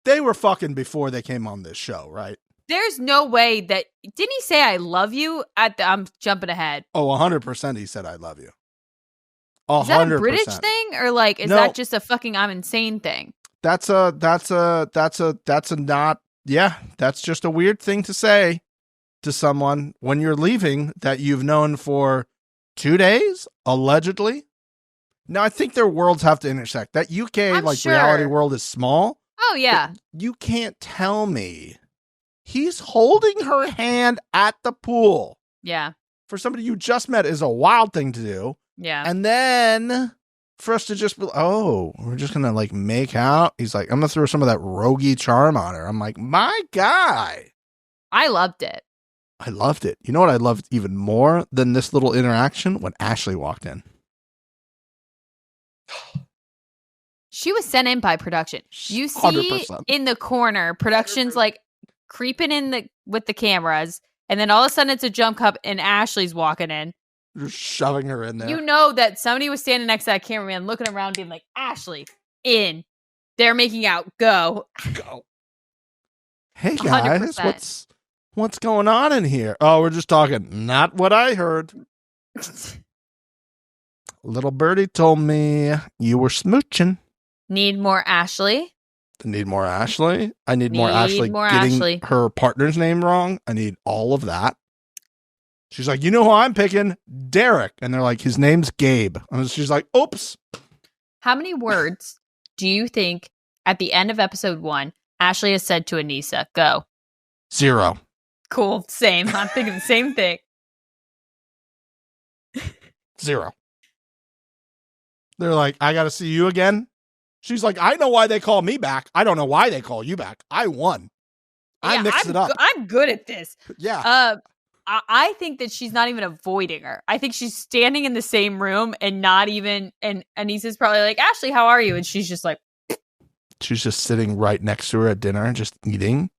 They were fucking before they came on this show, right? There's no way that... Didn't he say I love you at the... I'm jumping ahead. Oh, 100% he said I love you. 100%. Is that a British thing? Or like, is that just a fucking I'm insane thing? That's just a weird thing to say to someone when you're leaving that you've known for 2 days, allegedly. Now, I think their worlds have to intersect. That UK reality world is small. Oh, yeah. You can't tell me. He's holding her hand at the pool. Yeah. For somebody you just met is a wild thing to do. Yeah. And then for us to just be, we're just going to make out. He's like, I'm going to throw some of that roguey charm on her. I'm like, my guy. I loved it. I loved it. You know what I loved even more than this little interaction? When Ashley walked in. She was sent in by production. You see 100%. In the corner, production's creeping in with the cameras, and then all of a sudden it's a jump cut and Ashley's walking in. Just shoving her in there. You know that somebody was standing next to that cameraman looking around being like, Ashley, in. They're making out. Go. Hey guys, 100%. What's going on in here? Oh, we're just talking. Not what I heard. Little birdie told me you were smooching. Need more Ashley. Need more Ashley. I need more Ashley getting her partner's name wrong. I need all of that. She's like, you know who I'm picking? Derek. And they're like, his name's Gabe. And she's like, oops. How many words do you think at the end of episode 1, Ashley has said to Anissa? Go. 0. Cool. Same. I'm thinking the same thing. 0. They're like, I got to see you again. She's like, I know why they call me back. I don't know why they call you back. I won. I mixed it up. I'm good at this. Yeah. I think that she's not even avoiding her. I think she's standing in the same room and not even. And Anissa's probably like, Ashley, how are you? And she's just like. She's just sitting right next to her at dinner, just eating.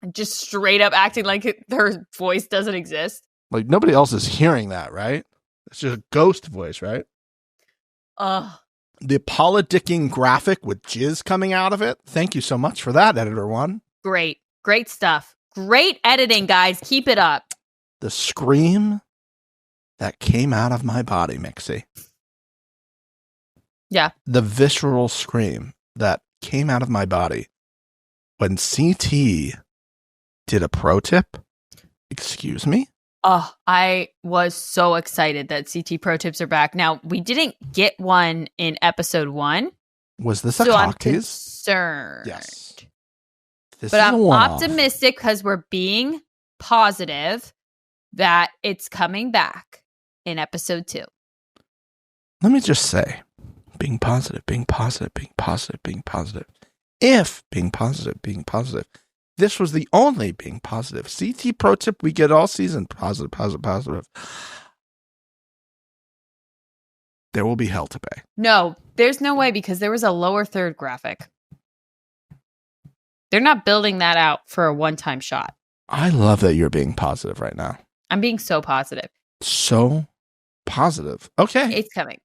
And just straight up acting like her voice doesn't exist. Like nobody else is hearing that, right? It's just a ghost voice, right? The politicking graphic with jizz coming out of it. Thank you so much for that, Editor One. Great stuff. Great editing, guys. Keep it up. The scream that came out of my body, Mixie. Yeah. The visceral scream that came out of my body when CT did a pro tip. Excuse me? Oh, I was so excited that CT pro tips are back. Now, we didn't get one in episode 1. Was this a so cockies? I'm concerned. Yes. But I'm optimistic because we're being positive that it's coming back in episode 2. Let me just say, being positive, being positive, being positive, being positive. If being positive, this was the only being positive. CT pro tip we get all season. Positive, positive, positive. There will be hell to pay. No, there's no way because there was a lower third graphic. They're not building that out for a one-time shot. I love that you're being positive right now. I'm being so positive. So positive. Okay. It's coming.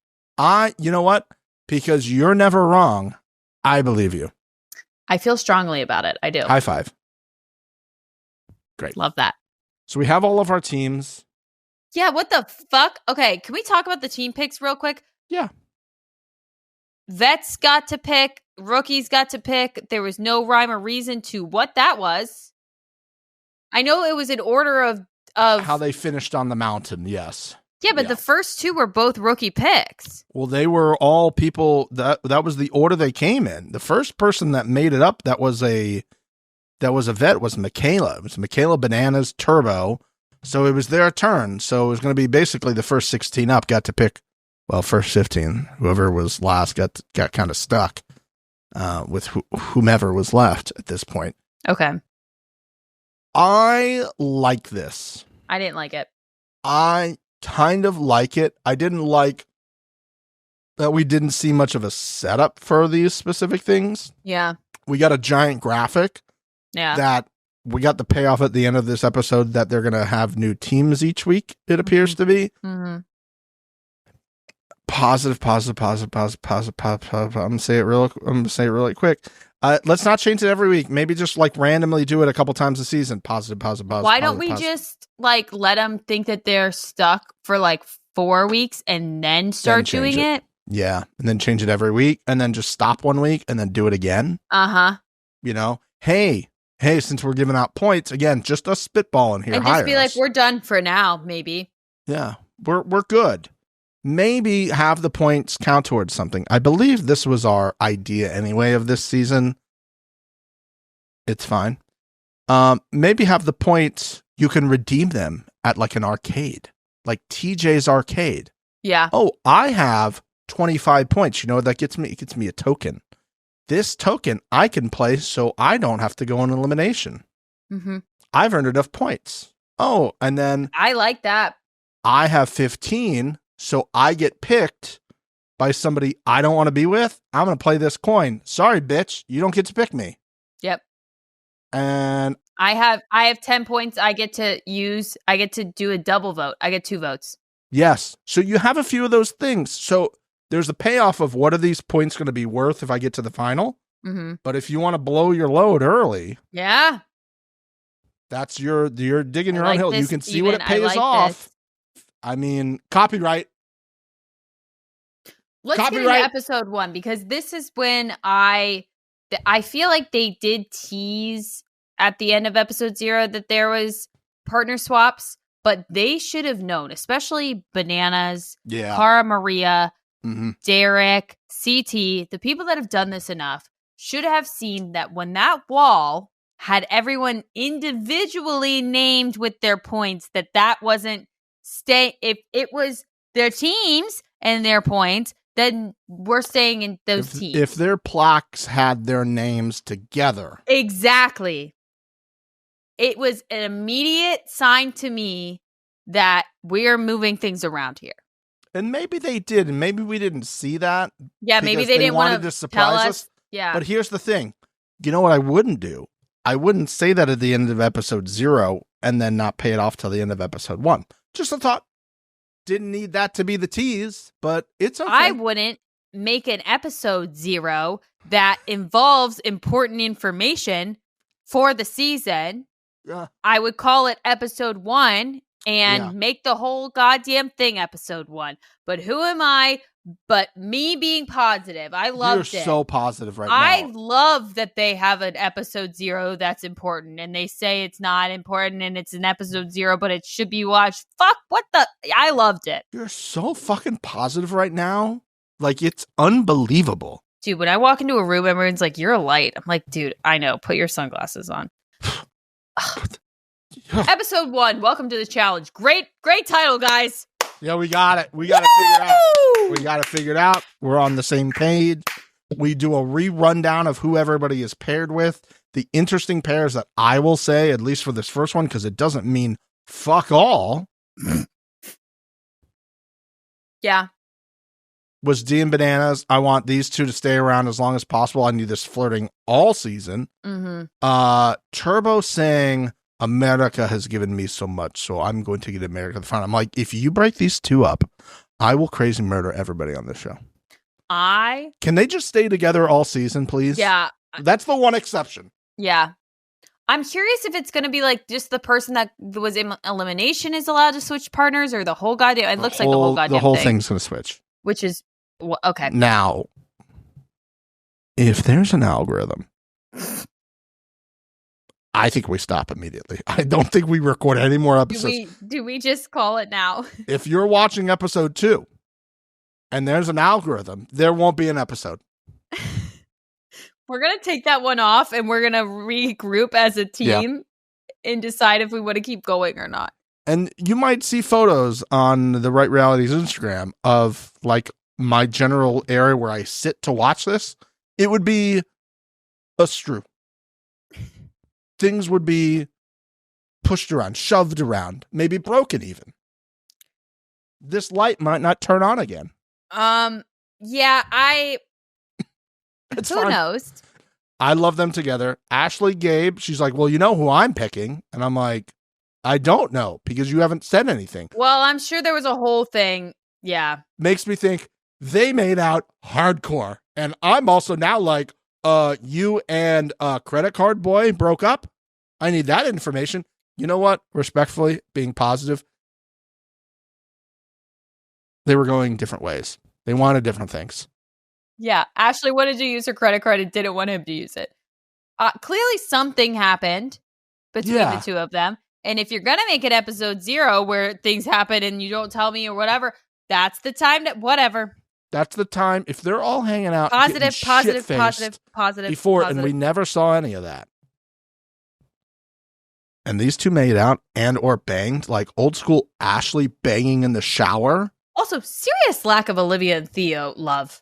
You know what? Because you're never wrong. I believe you. I feel strongly about it. I do. High five. Great. Love that. So we have all of our teams. Yeah, what the fuck? Okay, can we talk about the team picks real quick? Yeah. Vets got to pick. Rookies got to pick. There was no rhyme or reason to what that was. I know it was in order of how they finished on the mountain, yes. Yeah, but the first 2 were both rookie picks. Well, they were all people that was the order they came in. The first person that made it up that was a vet was Michaela. It was Michaela Bananas Turbo. So it was their turn. So it was going to be basically the first 16 up got to pick, well, first 15. Whoever was last got kind of stuck with whomever was left at this point. Okay. I like this. I didn't like it. I kind of like it. I didn't like that we didn't see much of a setup for these specific things. Yeah. We got a giant graphic. Yeah. That we got the payoff at the end of this episode that they're going to have new teams each week, it appears to be. Mm-hmm. Positive. I'm going to say it really quick. Let's not change it every week. Maybe just like randomly do it a couple times a season. Positive. Why don't we just like let them think that they're stuck for like 4 weeks and then start doing it? Yeah. And then change it every week and then just stop 1 week and then do it again. Uh-huh. You know, hey, since we're giving out points, again, just a spitball in here. And just be like, we're done for now, maybe. Yeah, we're good. Maybe have the points count towards something. I believe this was our idea anyway of this season. It's fine. Maybe have the points, you can redeem them at like an arcade, like TJ's Arcade. Yeah. Oh, I have 25 points. You know what that gets me? It gets me a token. This token I can play so I don't have to go on elimination. Mm-hmm. I've earned enough points. Oh, and then I like that. I have 15, so I get picked by somebody I don't want to be with. I'm going to play this coin. Sorry, bitch. You don't get to pick me. Yep. And I have 10 points I get to use. I get to do a double vote. I get 2 votes. Yes. So you have a few of those things. So there's a payoff of what are these points going to be worth if I get to the final. Mm-hmm. But if you want to blow your load early, yeah, that's you're digging your own hill. You can see Stephen. what it pays off. This. I mean, copyright. Let's get into episode 1 because this is when I feel like they did tease at the end of episode 0 that there was partner swaps, but they should have known, especially Bananas, Cara Maria, Derek, CT, the people that have done this enough should have seen that when that wall had everyone individually named with their points, that wasn't if it was their teams and their points, then we're staying in those teams. If their plaques had their names together. Exactly. It was an immediate sign to me that we're moving things around here. And maybe they did, and maybe we didn't see that. Yeah, maybe they didn't want to surprise us. Yeah. But here's the thing. You know what I wouldn't do? I wouldn't say that at the end of episode 0 and then not pay it off till the end of episode 1. Just a thought. Didn't need that to be the tease, but it's okay. I wouldn't make an episode 0 that involves important information for the season. I would call it episode 1 and make the whole goddamn thing episode 1. But who am I but me being positive? I loved it. You're so positive right now. I love that they have an episode 0 that's important and they say it's not important and it's an episode 0, but it should be watched. Fuck, what the? I loved it. You're so fucking positive right now. Like, it's unbelievable. Dude, when I walk into a room, everyone's like, you're a light. I'm like, dude, I know. Put your sunglasses on. Episode 1, welcome to the challenge. Great title, guys. Yeah, we got it. We got to figure it out. We got to figure it out. We're on the same page. We do a re-rundown of who everybody is paired with. The interesting pairs that I will say, at least for this first one, because it doesn't mean fuck all. Yeah. Was D and Bananas. I want these two to stay around as long as possible. I need this flirting all season. Turbo saying, America has given me so much, so I'm going to get America to the front. I'm like, if you break these two up, I will crazy murder everybody on this show. Can they just stay together all season, please? Yeah. That's the one exception. Yeah. I'm curious if it's going to be like just the person that was in Elimination is allowed to switch partners or the whole goddamn... It looks like the whole goddamn thing. The whole thing's going to switch. Which is... okay. Now, if there's an algorithm... I think we stop immediately. I don't think we record any more episodes. Do we just call it now? If you're watching episode 2 and there's an algorithm, there won't be an episode. We're going to take that one off and we're going to regroup as a team and decide if we want to keep going or not. And you might see photos on the Right Reality's Instagram of like my general area where I sit to watch this. It would be a strew. Things would be pushed around, shoved around, maybe broken even. This light might not turn on again. Yeah, It's who fine. knows? I love them together. Ashley, Gabe, she's like, well, you know who I'm picking? And I'm like, I don't know because you haven't said anything. Well, I'm sure there was a whole thing. Yeah. Makes me think they made out hardcore. And I'm also now like, you and Credit Card Boy broke up. I need that information. You know what? Respectfully, being positive, they were going different ways. They wanted different things. Yeah. Ashley wanted to use her credit card and didn't want him to use it. Clearly something happened between the two of them. And if you're going to make it episode 0 where things happen and you don't tell me or whatever, that's the time that whatever. That's the time. If they're all hanging out, positive before, and we never saw any of that. And these two made out and or banged, like old school Ashley banging in the shower. Also, serious lack of Olivia and Theo love.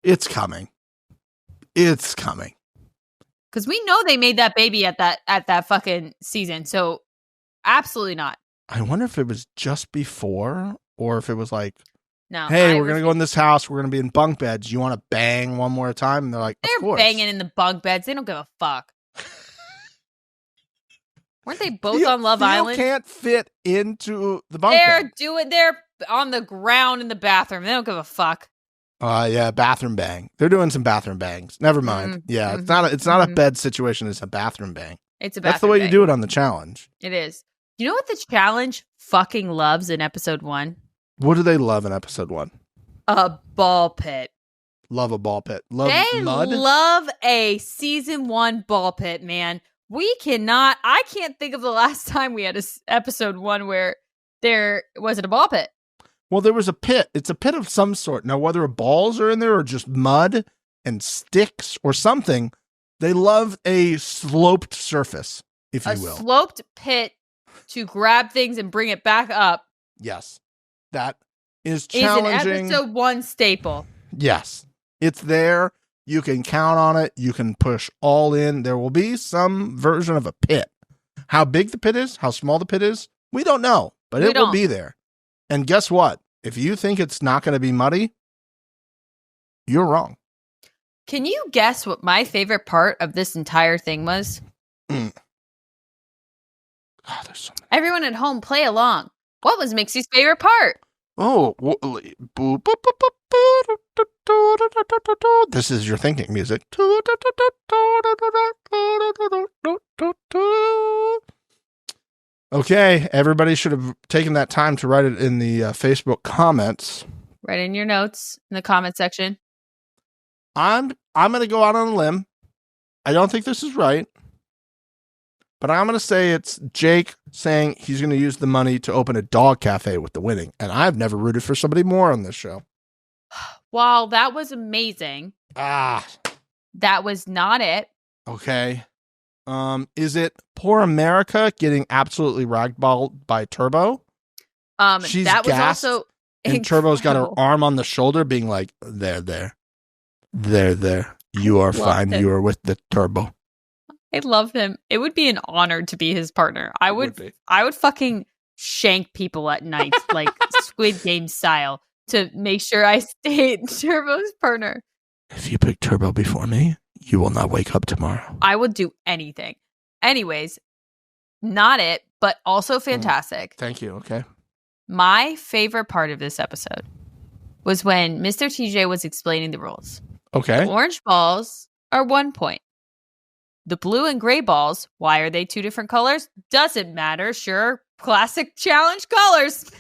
It's coming. It's coming. Because we know they made that baby at that fucking season. So absolutely not. I wonder if it was just before or if it was like, no, hey, we're going to go in this house. We're going to be in bunk beds. You want to bang one more time? And they're like, of course. They're banging in the bunk beds. They don't give a fuck. Weren't they both on Love Island? Can't fit into the bunk bed. They're on the ground in the bathroom. They don't give a fuck. Yeah, bathroom bang. They're doing some bathroom bangs. Never mind. Yeah, it's not a bed situation. It's a bathroom bang. It's a bathroom That's the way bang. you do it on the challenge. It is. You know what the challenge fucking loves in episode 1? What do they love in episode 1? a ball pit. Love a ball pit. Love they mud. Love a season 1 ball pit, man. I can't think of the last time we had episode 1 where there wasn't a ball pit. Well, there was a pit. It's a pit of some sort. Now, whether balls are in there or just mud and sticks or something, they love a sloped surface, if you will. A sloped pit to grab things and bring it back up. Yes. That is challenging. Is an episode 1 staple. Yes. It's there. You can count on it. You can push all in. There will be some version of a pit. How big the pit is, how small the pit is, we don't know, but it will be there. And guess what? If you think it's not going to be muddy, you're wrong. Can you guess what my favorite part of this entire thing was? God, there's so many. Everyone at home, play along. What was Mixie's favorite part? Oh, this is your thinking music. Okay, everybody should have taken that time to write it in the Facebook comments. Write in your notes in the comment section. I'm going to go out on a limb. I don't think this is right, but I'm going to say it's Jake saying he's going to use the money to open a dog cafe with the winning. And I've never rooted for somebody more on this show. Well, that was amazing. That was not it. Okay. Is it poor America getting absolutely ragdolled by Turbo? She's that was gassed, also and incredible. Turbo's got her arm on the shoulder being like, there. You are fine. him. You are with the Turbo. I love him. It would be an honor to be his partner. I would fucking shank people at night, like Squid Game style, to make sure I stayed Turbo's partner. If you pick Turbo before me, you will not wake up tomorrow. I would do anything. Anyways, not it, but also fantastic. Thank you. Okay. My favorite part of this episode was when Mr. TJ was explaining the rules. Okay. The orange balls are 1 point. The blue and gray balls, why are they 2 different colors? Doesn't matter. Sure. Classic challenge colors.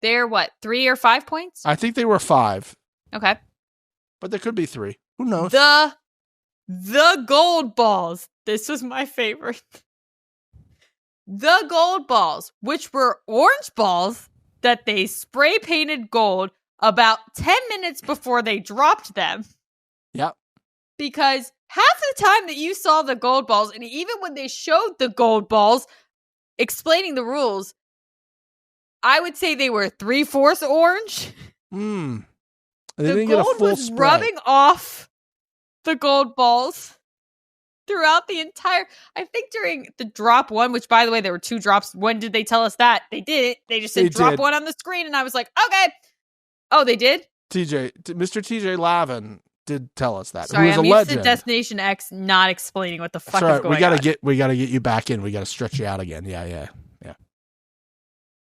They're what, 3 or 5 points? I think they were 5. Okay. But there could be 3. Who knows? The gold balls. This was my favorite. The gold balls, which were orange balls that they spray painted gold about 10 minutes before they dropped them. Yep. Because half the time that you saw the gold balls, and even when they showed the gold balls explaining the rules, I would say they were 3/4 orange. The gold was rubbing off the gold balls throughout the entire. I think during the drop 1, which by the way, there were 2 drops. When did they tell us that? They did it. They just said drop 1 on the screen, and I was like, okay. Oh, they did? Mr. TJ Lavin did tell us that. Sorry, Who's I'm a used legend. to Destination X not explaining what the fuck That's is going on. We gotta get you back in. We gotta stretch you out again. Yeah.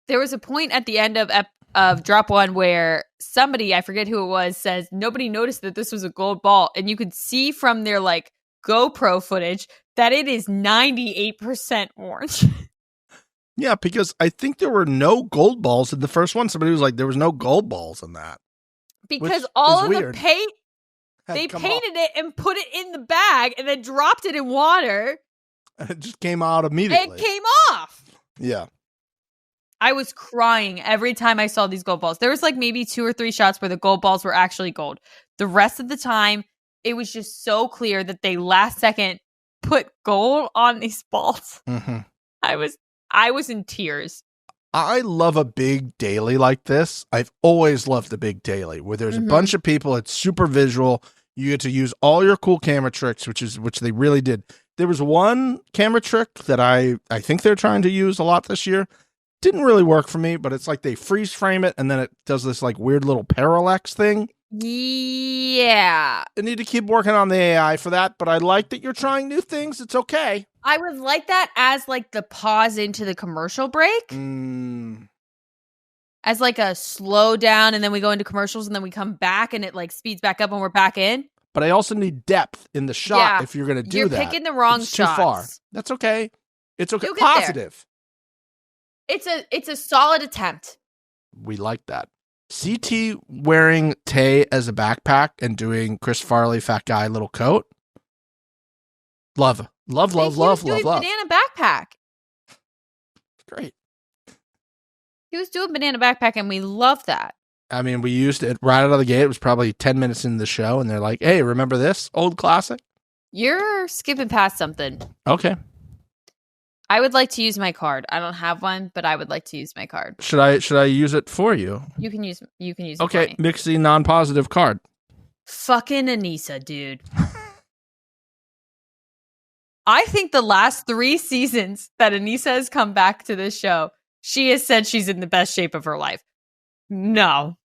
There was a point at the end of drop 1 where somebody, I forget who it was, says nobody noticed that this was a gold ball, and you could see from their like GoPro footage that it is 98% orange. Yeah, because I think there were no gold balls in the first one. Somebody was like, there was no gold balls in that. Because all of weird. the paint, they painted it and put it in the bag and then dropped it in water. And it just came out immediately. It came off. Yeah. I was crying every time I saw these gold balls. There was like maybe 2 or 3 shots where the gold balls were actually gold. The rest of the time, it was just so clear that they last second put gold on these balls. Mm-hmm. I was in tears. I love a big daily like this. I've always loved a big daily where there's a bunch of people. It's super visual. You get to use all your cool camera tricks, which they really did. There was one camera trick that I think they're trying to use a lot this year. Didn't really work for me, but it's like they freeze frame it and then it does this like weird little parallax thing. Yeah. I need to keep working on the AI for that, but I like that you're trying new things. It's okay. I would like that as like the pause into the commercial break. As like a slow down, and then we go into commercials and then we come back and it like speeds back up when we're back in. But I also need depth in the shot if you're going to do that. You're picking the wrong shots. Too far. That's okay. It's okay. You'll get Positive. there. It's a solid attempt. We like that. CT wearing Tay as a backpack and doing Chris Farley fat guy little coat. Love. Banana backpack. Great. He was doing banana backpack, and we love that. I mean, we used it right out of the gate. It was probably 10 minutes into the show, and they're like, "Hey, remember this old classic?" You're skipping past something. Okay. I would like to use my card. I don't have one, but I would like to use my card. Should I use it for you? You can use it. Okay, for me. Mixie non-positive card. Fucking Anissa, dude. I think the last 3 seasons that Anissa has come back to this show, she has said she's in the best shape of her life. No.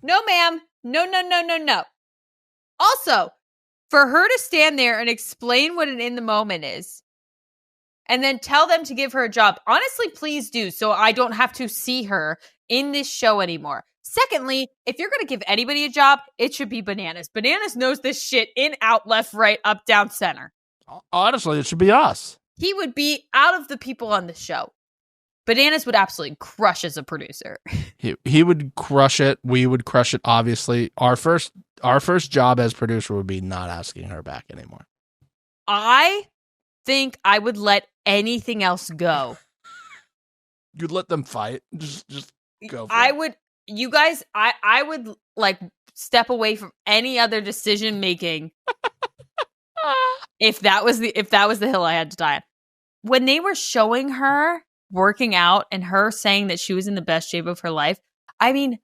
No, ma'am. No. Also, for her to stand there and explain what an in the moment is, and then tell them to give her a job, honestly, please do, so I don't have to see her in this show anymore. Secondly, if you're going to give anybody a job, it should be Bananas. Bananas knows this shit in, out, left, right, up, down, center. Honestly, it should be us. He would be out of the people on the show. Bananas would absolutely crush as a producer. He would crush it. We would crush it, obviously. Our first job as producer would be not asking her back anymore. I think I would let anything else go. You'd let them fight? Just go for I it. would... You guys, I would like step away from any other decision making if that was the hill I had to die on. When they were showing her working out and her saying that she was in the best shape of her life, I mean,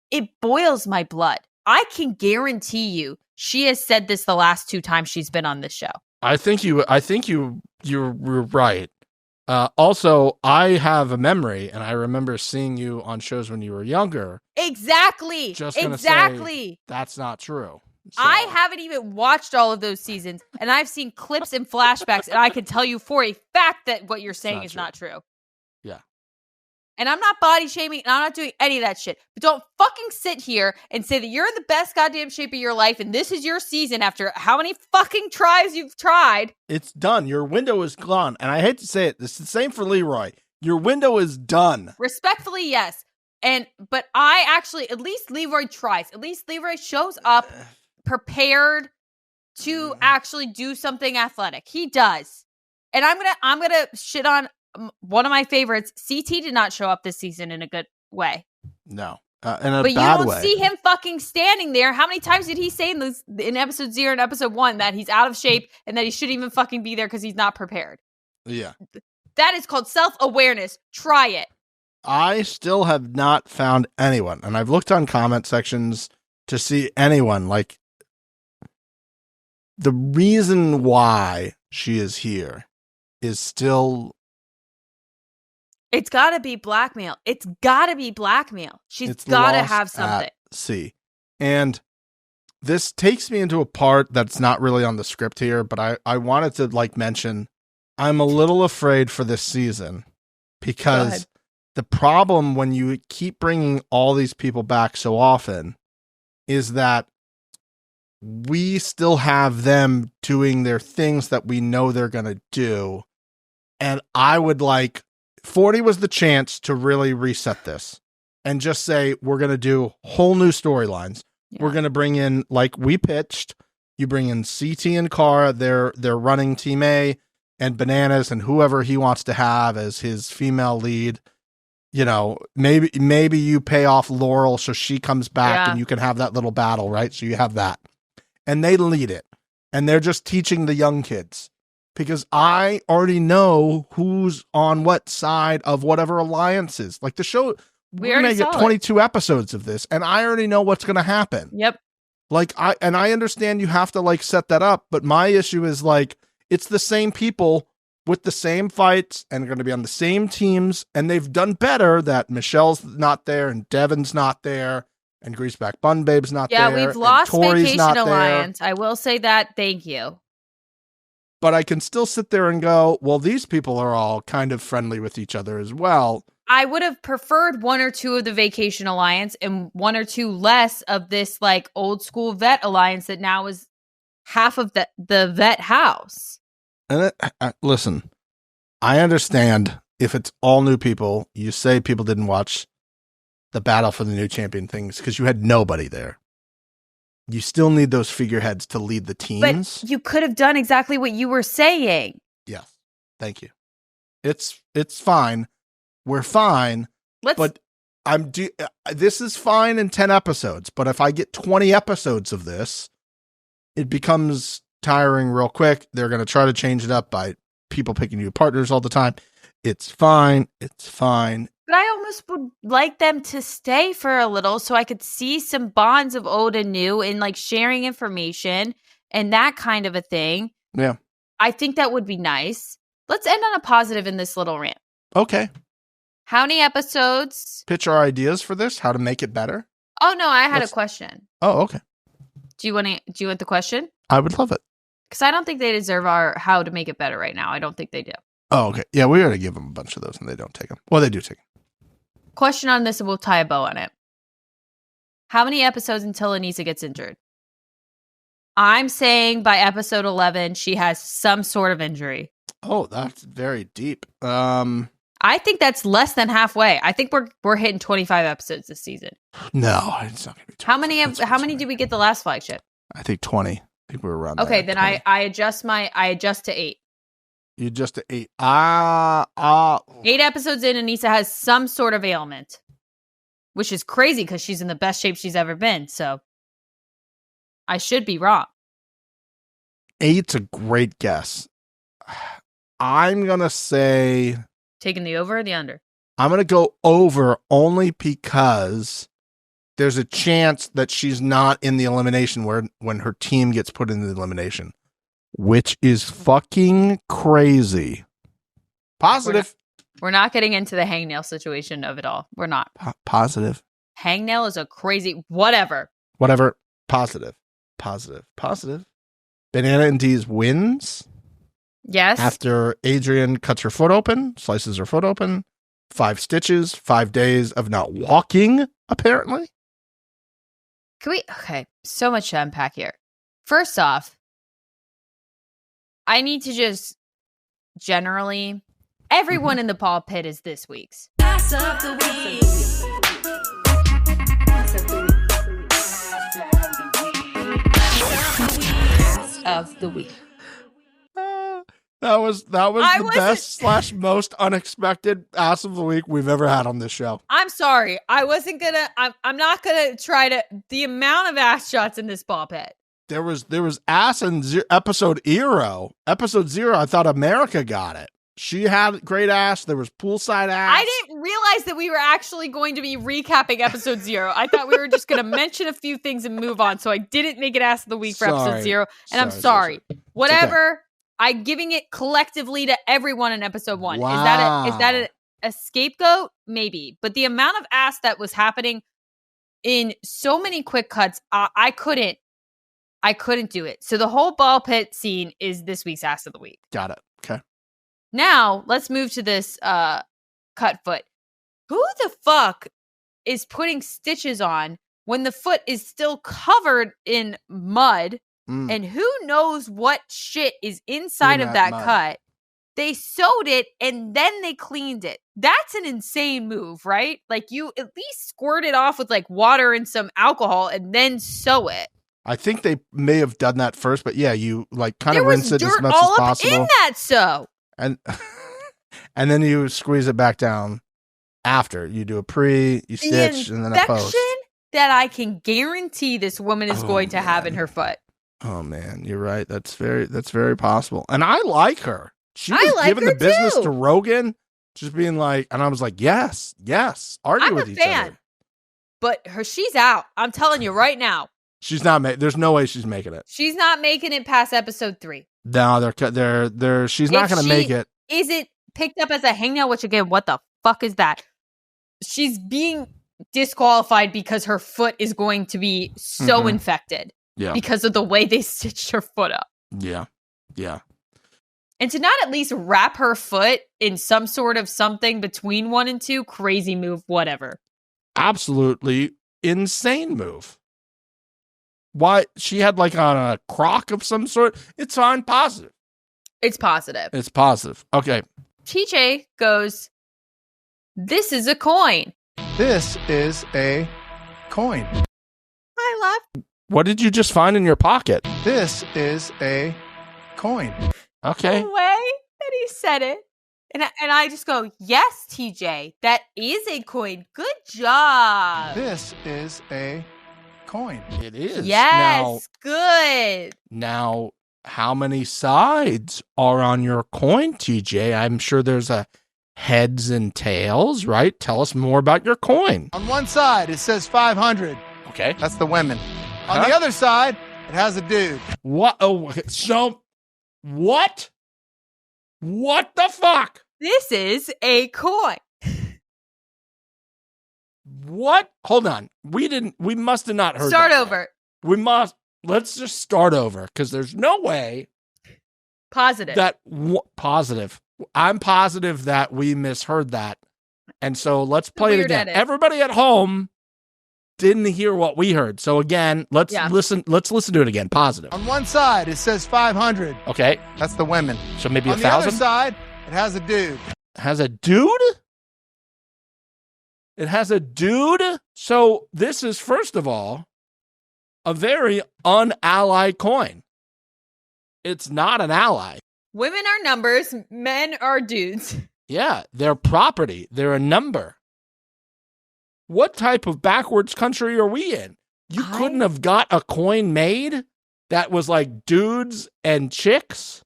it boils my blood. I can guarantee you she has said this the last 2 times she's been on this show. I think you're right. Also, I have a memory, and I remember seeing you on shows when you were younger. Exactly. Just gonna say, that's not true. So. I haven't even watched all of those seasons, and I've seen clips and flashbacks, and I can tell you for a fact that what you're saying is not true. Yeah. And I'm not body shaming, and I'm not doing any of that shit. But don't fucking sit here and say that you're in the best goddamn shape of your life, and this is your season after how many fucking tries you've tried. It's done. Your window is gone. And I hate to say it, it's the same for Leroy. Your window is done. Respectfully, yes. But I actually, at least Leroy tries. At least Leroy shows up prepared to actually do something athletic. He does. And I'm gonna shit on one of my favorites. CT did not show up this season in a good way. No, in a bad way. But you don't see him fucking standing there. How many times did he say in episode 0 and episode 1 that he's out of shape and that he shouldn't even fucking be there because he's not prepared? Yeah. That is called self-awareness. Try it. I still have not found anyone, and I've looked on comment sections to see anyone, like, the reason why she is here is still... It's got to be blackmail. It's got to be blackmail. She's got to have something. See, and this takes me into a part that's not really on the script here, but I wanted to mention I'm a little afraid for this season because the problem when you keep bringing all these people back so often is that we still have them doing their things that we know they're going to do. And I would 40 was the chance to really reset this and just say, we're going to do whole new storylines. Yeah. We're going to bring in, like we pitched, you bring in CT and Cara, they're running Team A, and Bananas and whoever he wants to have as his female lead. You know, maybe you pay off Laurel so she comes back and you can have that little battle, right? So you have that. And they lead it. And they're just teaching the young kids. Because I already know who's on what side of whatever alliances. Like the show, we're going to get 22 episodes of this, and I already know what's going to happen. Yep. I understand you have to set that up, but my issue is it's the same people with the same fights and going to be on the same teams, and they've done better that Michelle's not there and Devin's not there and Greaseback Bun Babe's not there. Yeah, we've lost Vacation Alliance. I will say that. Thank you. But I can still sit there and go, well, these people are all kind of friendly with each other as well. I would have preferred 1 or 2 of the Vacation Alliance and 1 or 2 less of this old school vet alliance that now is half of the vet house. And listen, I understand if it's all new people, you say people didn't watch the battle for the new champion things because you had nobody there. You still need those figureheads to lead the teams. But you could have done exactly what you were saying. Yes. Thank you. It's fine. We're fine. But this is fine in 10 episodes. But if I get 20 episodes of this, it becomes tiring real quick. They're going to try to change it up by people picking new partners all the time. It's fine. It's fine. But I almost would like them to stay for a little so I could see some bonds of old and new and like sharing information and that kind of a thing. Yeah. I think that would be nice. Let's end on a positive in this little rant. Okay. How many episodes? Pitch our ideas for this, how to make it better. Oh, no, I had a question. Oh, okay. Do you want the question? I would love it. Because I don't think they deserve our how to make it better right now. I don't think they do. Oh, okay. Yeah, we got to give them a bunch of those and they don't take them. Well, they do take them. Question on this and we'll tie a bow on it. How many episodes until Anissa gets injured? I'm saying by episode 11, she has some sort of injury. Oh, that's very deep. I think that's less than halfway. I think we're hitting 25 episodes this season. No, it's not going to be 20. How many did we get the last flagship? I think 20. I think we're around Okay, there, then 20. I adjust to 8. You just to 8. 8 episodes in, Anissa has some sort of ailment, which is crazy because she's in the best shape she's ever been. So I should be wrong. 8's a great guess. I'm going to say... Taking the over or the under? I'm going to go over only because there's a chance that she's not in the elimination when her team gets put in the elimination, which is fucking crazy. Positive. We're not getting into the hangnail situation of it all. We're not. Positive. Hangnail is a crazy... Whatever. Positive. Banana and D's wins. Yes. After Adrian cuts her foot open, slices her foot open, 5 stitches, 5 days of not walking, apparently. Okay, so much to unpack here. First off, I need to just generally, everyone in the ball pit is this week's. Ass of the week. Ass of the week. That was the best / most unexpected ass of the week we've ever had on this show. I'm sorry. I'm not gonna try to, the amount of ass shots in this ball pit. There was ass in episode 0. Episode 0, I thought America got it. She had great ass. There was poolside ass. I didn't realize that we were actually going to be recapping episode 0. I thought we were just going to mention a few things and move on. So I didn't make it ass of the week for episode 0. And I'm sorry. Whatever. Okay. I'm giving it collectively to everyone in episode 1. Wow. Is that a scapegoat? Maybe. But the amount of ass that was happening in so many quick cuts, I couldn't do it. So the whole ball pit scene is this week's ass of the week. Got it. Okay. Now let's move to this cut foot. Who the fuck is putting stitches on when the foot is still covered in mud? And who knows what shit is inside of that cut? They sewed it and then they cleaned it. That's an insane move, right? Like, you at least squirt it off with like water and some alcohol and then sew it. I think they may have done that first, but yeah, you like kind of rinse it as much as possible. In that sew. And then you squeeze it back down after. You do a pre, you stitch, and then a post. That I can guarantee this woman is going to have in her foot. Oh man, you're right. That's very possible. And I like her. She was giving the business to Rogan, just being like, and I was like, yes, argue with each other. But she's out. I'm telling you right now. She's not. There's no way she's making it. She's not making it past episode 3. No, she's not going to make it. Is it picked up as a hangnail? Which again, what the fuck is that? She's being disqualified because her foot is going to be so infected. Yeah. Because of the way they stitched her foot up. Yeah. And to not at least wrap her foot in some sort of something between 1 and 2, crazy move, whatever. Absolutely insane move. Why? She had like on a croc of some sort. It's on positive. It's positive. It's positive. Okay. TJ goes, "This is a coin." This is a coin. I laughed. What did you just find in your pocket? This is a coin. Okay. The way that he said it. And I just go, "Yes, TJ, that is a coin. Good job." This is a coin. It is. Yes, good. Now, how many sides are on your coin, TJ? I'm sure there's a heads and tails, right? Tell us more about your coin. On one side, it says 500. Okay. That's the women. On the other side, it has a dude. What? Oh, so what? What the fuck? This is a coin. What? Hold on. We must have not heard Start that. over. Let's just start over because there's no way Positive. positive. I'm positive that we misheard that. And so let's play it Weird again. edit. Everybody at home didn't hear what we heard. So again, let's listen to it again. Positive. On one side, it says 500. Okay. That's the women. So maybe On the other 1,000? side, it has a dude. Has a dude? It has a dude? So this is, first of all, a very unallied coin. It's not an ally. Women are numbers, men are dudes. Yeah, they're property. They're a number. What type of backwards country are we in? You couldn't have got a coin made that was like dudes and chicks?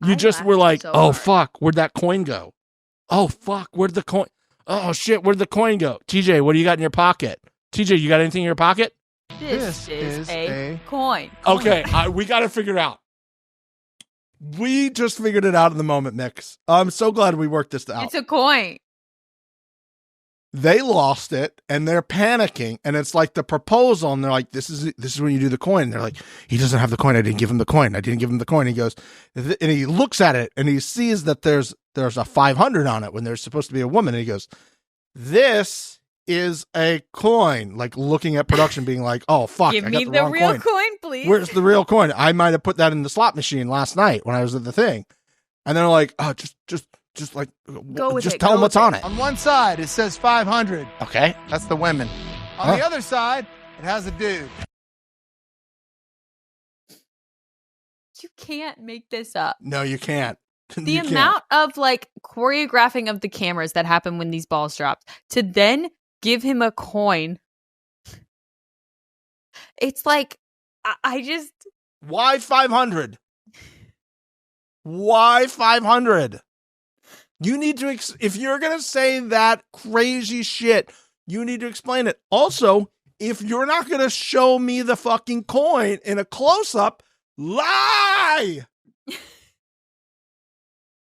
You just were like, oh, fuck, where'd that coin go? Oh, fuck, where'd the coin? Oh, shit, where'd the coin go? TJ, what do you got in your pocket? TJ, you got anything in your pocket? This is a coin. Okay, we got to figure it out. We just figured it out in the moment, Mix. I'm so glad we worked this out. It's a coin. They lost it, and they're panicking, and it's like the proposal, and they're like, this is when you do the coin. And they're like, he doesn't have the coin. I didn't give him the coin. I didn't give him the coin. He goes, and he looks at it, and he sees that there's a 500 on it when there's supposed to be a woman, and he goes, this is a coin. Like looking at production, being like, oh, fuck, Give I me got the wrong real coin, please. Where's the real coin? I might have put that in the slot machine last night when I was at the thing. And they're like, oh, just like, tell them what's on it. On one side, it says 500. Okay. That's the women. On the other side, it has a dude. You can't make this up. No, you can't. The amount of like choreographing of the cameras that happen when these balls dropped to then give him a coin. It's like, I just. Why 500? Why 500? You need to, if you're going to say that crazy shit, you need to explain it. Also, if you're not going to show me the fucking coin in a close-up, lie!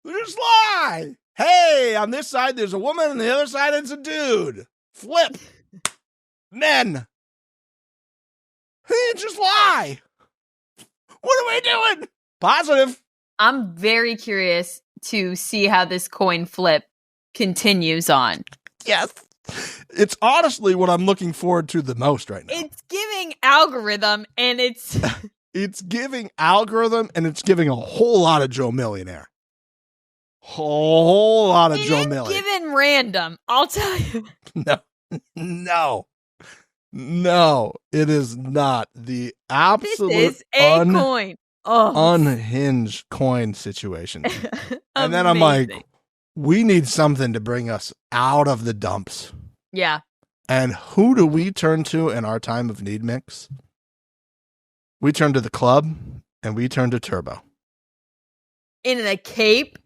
Just lie! Hey, on this side, there's a woman, on the other side, it's a dude. Flip. Men. Just lie. What are we doing? Positive. I'm very curious to see how this coin flip continues on. Yes. It's honestly what I'm looking forward to the most right now. It's giving algorithm and it's... It's giving algorithm and it's giving a whole lot of Joe Millionaire. Whole lot of Joe Millionaire. Given random, I'll tell you. No, it is not. The absolute this is a coin. Oh. Unhinged coin situation. And then I'm like, we need something to bring us out of the dumps. Yeah. And who do we turn to in our time of need, Mix? We turn to the club and we turn to Turbo. In the cape?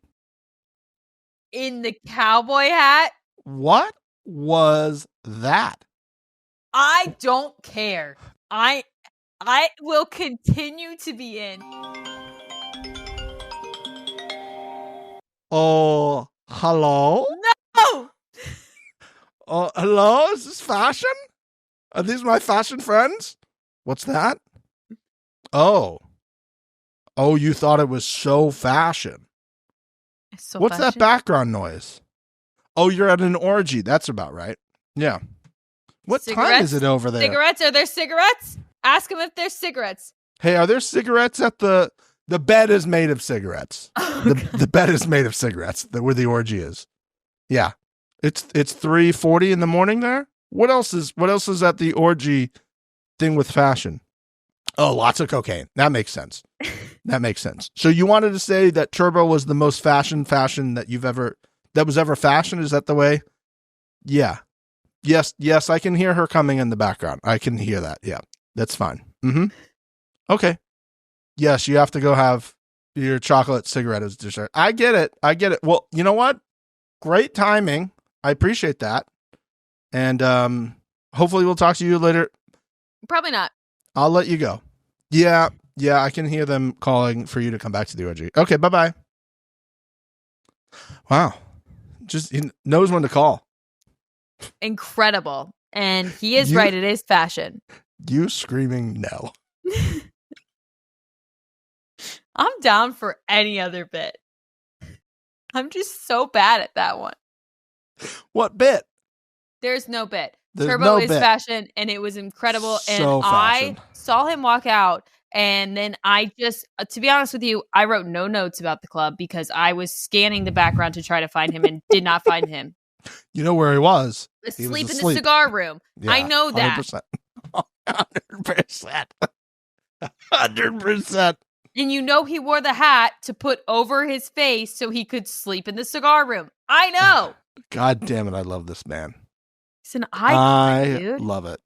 In the cowboy hat? What was that? I don't care. I will continue to be in. Oh, hello? No! Oh, hello? Is this fashion? Are these my fashion friends? What's that? Oh, you thought it was so fashion. What's that background noise? Oh, you're at an orgy. That's about right. Yeah. What time is it over there? Cigarettes? Are there cigarettes? Ask them if there's cigarettes. Hey, are there cigarettes at the The bed is made of cigarettes. The bed is made of cigarettes. Where the orgy is. Yeah. It's 3:40 in the morning there. What else is at the orgy thing with fashion? Oh, lots of cocaine. That makes sense. That makes sense. So you wanted to say that Turbo was the most fashion that was ever fashion? Is that the way? Yeah. Yes, I can hear her coming in the background. I can hear that. Yeah, that's fine. Mm-hmm. Okay. Yes, you have to go have your chocolate cigarette as dessert. I get it. Well, you know what? Great timing. I appreciate that. And hopefully we'll talk to you later. Probably not. I'll let you go. Yeah, I can hear them calling for you to come back to the orgy. Okay, bye-bye. Wow. Just he knows when to call. Incredible. And he is right. It is fashion. You screaming no. I'm down for any other bit. I'm just so bad at that one. What bit? There's no bit. There's Turbo no is bit. fashion, and it was incredible. So and fashion. I saw him walk out, and then I just, to be honest with you, I wrote no notes about the club because I was scanning the background to try to find him and did not find him. You know where he was? Asleep in the cigar room. Yeah, I know that. 100%. 100%. 100%. And you know he wore the hat to put over his face so he could sleep in the cigar room. I know. God damn it, I love this man. He's an icon, dude. I love it.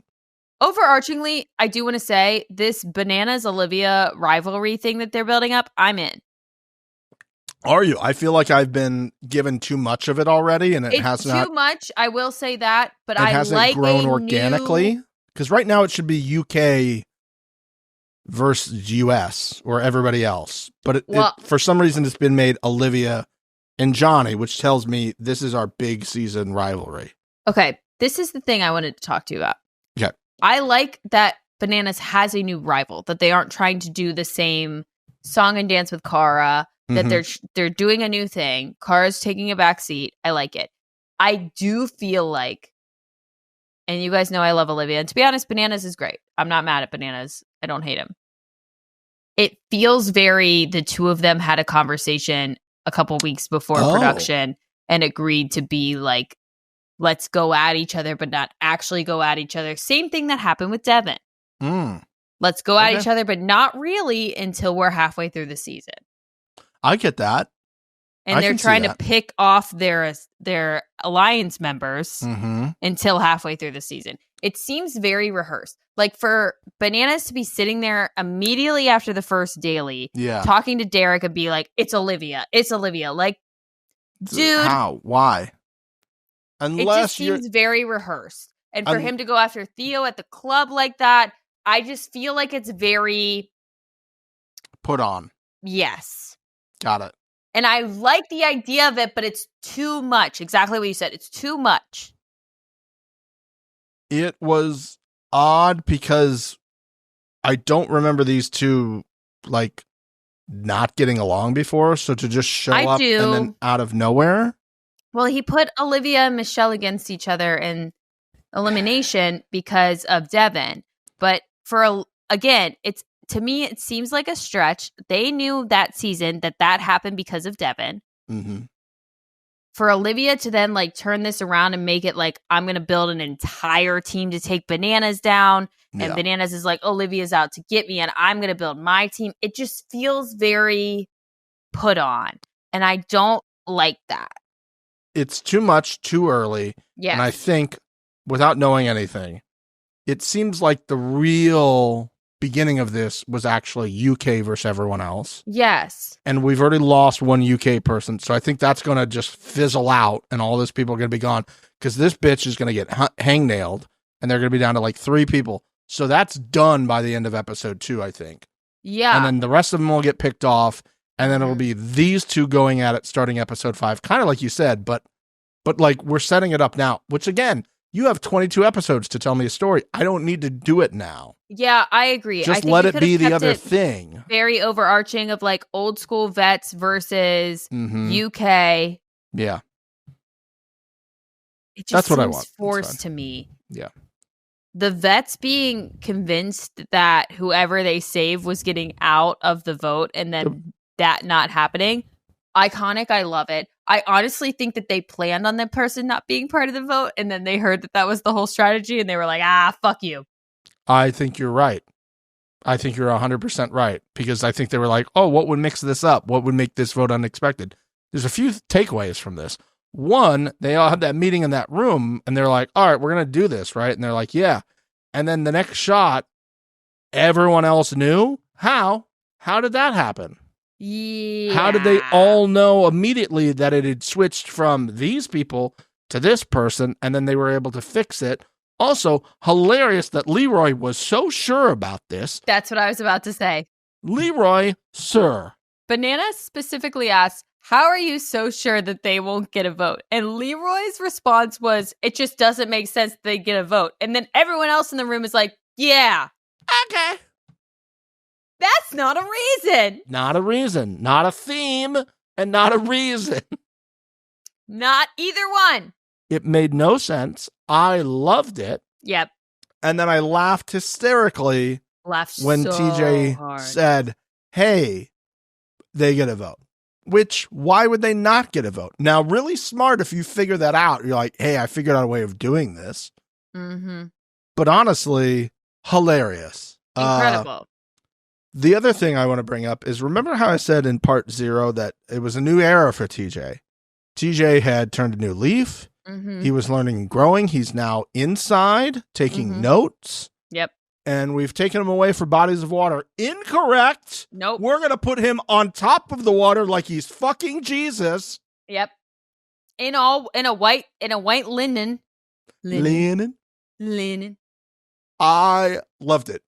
Overarchingly, I do want to say this Bananas Olivia rivalry thing that they're building up, I'm in. Are you? I feel like I've been given too much of it already, and it hasn't too much. I will say that, but I hasn't like grown organically. Because right now it should be UK versus US or everybody else, but for some reason it's been made Olivia and Johnny, which tells me this is our big season rivalry. Okay, this is the thing I wanted to talk to you about. Okay, I like that Bananas has a new rival, that they aren't trying to do the same song and dance with Cara. That they're doing a new thing. Cara's taking a back seat. I like it. I do feel like, and you guys know I love Olivia. And to be honest, Bananas is great. I'm not mad at Bananas. I don't hate him. It feels very, the two of them had a conversation a couple weeks before production and agreed to be like, let's go at each other, but not actually go at each other. Same thing that happened with Devin. Let's go at each other, but not really until we're halfway through the season. I get that. And they're trying to pick off their alliance members until halfway through the season. It seems very rehearsed. Like for Bananas to be sitting there immediately after the first daily, talking to Derek and be like, it's Olivia. Like, dude. How? Why? It just seems very rehearsed. And for him to go after Theo at the club like that, I just feel like it's very put on. Yes. Got it. And I like the idea of it, but it's too much. Exactly what you said. It's too much. It was odd because I don't remember these two like not getting along before. So to just show up and then out of nowhere. Well, he put Olivia and Michelle against each other in Elimination because of Devin. But again, to me, it seems like a stretch. They knew that season that happened because of Devin. For Olivia to then like turn this around and make it like, I'm going to build an entire team to take Bananas down. And Bananas is like, Olivia's out to get me and I'm going to build my team. It just feels very put on. And I don't like that. It's too much too early. Yeah. And I think without knowing anything, it seems like the real beginning of this was actually UK versus everyone else. Yes. And we've already lost one UK person. So I think that's going to just fizzle out and all those people are going to be gone because this bitch is going to get hangnailed and they're going to be down to like 3 people. So that's done by the end of episode 2, I think. Yeah. And then the rest of them will get picked off and then it'll be these two going at it starting episode 5, kind of like you said, but like we're setting it up now, which again, you have 22 episodes to tell me a story. I don't need to do it now. Yeah, I agree. Just let it be the other thing. Very overarching of like old school vets versus UK. Yeah. It just That's what I seems want. forced to me. Yeah. the vets being convinced that whoever they save was getting out of the vote and then that not happening, iconic. I love it. I honestly think that they planned on that person not being part of the vote, and then they heard that was the whole strategy, and they were like, fuck you. I think you're right. I think you're 100% right, because I think they were like, oh, what would mix this up? What would make this vote unexpected? There's a few takeaways from this. One, they all had that meeting in that room, and they're like, all right, we're going to do this, right? And they're like, yeah. And then the next shot, everyone else knew? How? How did that happen? Yeah. How did they all know immediately that it had switched from these people to this person, and then they were able to fix it? Also, hilarious that Leroy was so sure about this. That's what I was about to say. Leroy, sir. Banana specifically asked, how are you so sure that they won't get a vote? And Leroy's response was, it just doesn't make sense that they get a vote. And then everyone else in the room is like, yeah. Okay. That's not a reason. Not a reason. Not a theme. And not a reason. Not either one. It made no sense. I loved it. Yep. And then I laughed hysterically when TJ hard. said, hey, they get a vote. Which, why would they not get a vote? Now, really smart if you figure that out. You're like, hey, I figured out a way of doing this. Mm-hmm. But honestly, hilarious. Incredible. The other thing I want to bring up is, remember how I said in part 0 that it was a new era for TJ? TJ had turned a new leaf. Mm-hmm. He was learning and growing. He's now inside, taking notes. Yep. And we've taken him away for bodies of water. Incorrect. Nope. We're going to put him on top of the water like he's fucking Jesus. Yep. In a white linen. Linen. I loved it.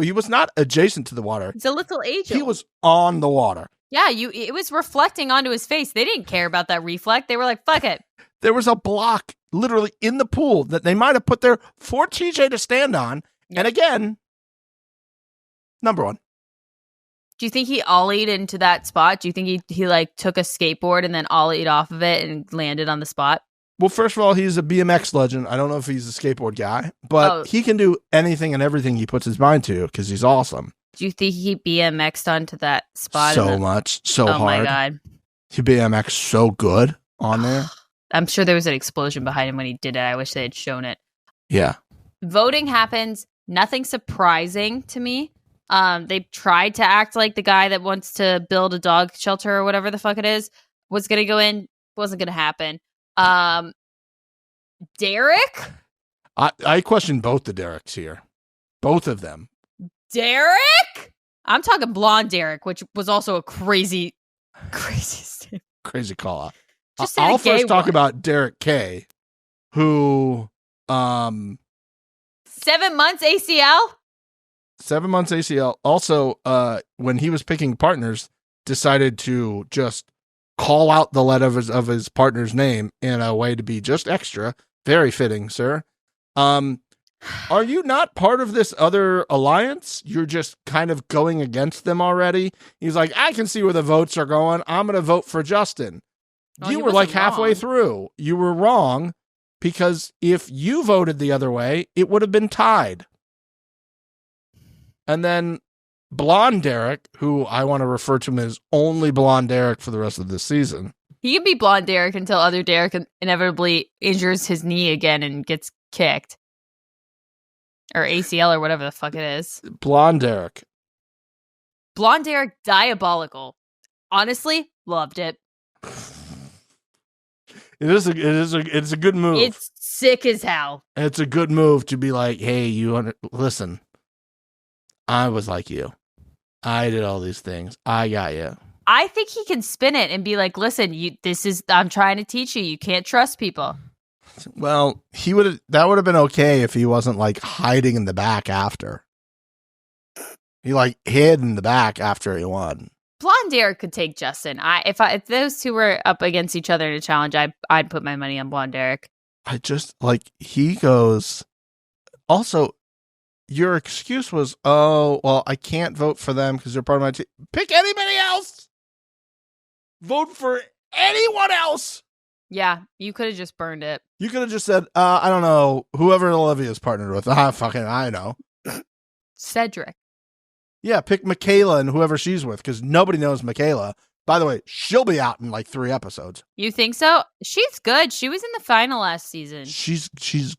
He was not adjacent to the water. It's a little angel. He was on the water. Yeah, it was reflecting onto his face. They didn't care about that reflect. They were like, fuck it. There was a block literally in the pool that they might have put there for TJ to stand on. Yep. And again, number one. Do you think he ollied into that spot? Do you think he like took a skateboard and then ollied off of it and landed on the spot? Well, first of all, he's a BMX legend. I don't know if he's a skateboard guy, but he can do anything and everything he puts his mind to because he's awesome. Do you think he BMX'd onto that spot? So hard. Oh my God. He BMX'd so good on there. I'm sure there was an explosion behind him when he did it. I wish they had shown it. Yeah. Voting happens. Nothing surprising to me. They tried to act like the guy that wants to build a dog shelter or whatever the fuck it is was going to go in. Wasn't going to happen. Derek? I question both the Dereks here. Both of them. Derek? I'm talking blonde Derek, which was also a crazy statement. Crazy call out. Just I'll first talk about Derek K, who 7 months ACL? 7 months ACL. Also, when he was picking partners, decided to just call out the letter of his partner's name in a way to be just extra. Very fitting, sir. Are you not part of this other alliance? You're just kind of going against them already? He's like, I can see where the votes are going. I'm going to vote for Justin. Well, you were like halfway through. You were wrong because if you voted the other way, it would have been tied. And then Blonde Derek, who I want to refer to him as only Blonde Derek for the rest of this season. He can be Blonde Derek until other Derek inevitably injures his knee again and gets kicked. Or ACL or whatever the fuck it is. Blonde Derek. Blonde Derek, diabolical. Honestly, loved it. It's a good move. It's sick as hell. It's a good move to be like, hey, listen. I was like you. I did all these things. I got you. I think he can spin it and be like, listen, I'm trying to teach you. You can't trust people. Well, that would have been okay if he wasn't like hiding in the back after. He like hid in the back after he won. Blonde Derek could take Justin. If those two were up against each other in a challenge, I'd put my money on Blonde Derek. I just like he goes. Also, your excuse was, oh, well, I can't vote for them because they're part of my team. Pick anybody else. Vote for anyone else. Yeah, you could have just burned it. You could have just said, I don't know, whoever Olivia's partnered with. I know. Cedric. Yeah, pick Michaela and whoever she's with, because nobody knows Michaela. By the way, she'll be out in like 3 episodes. You think so? She's good. She was in the final last season. She's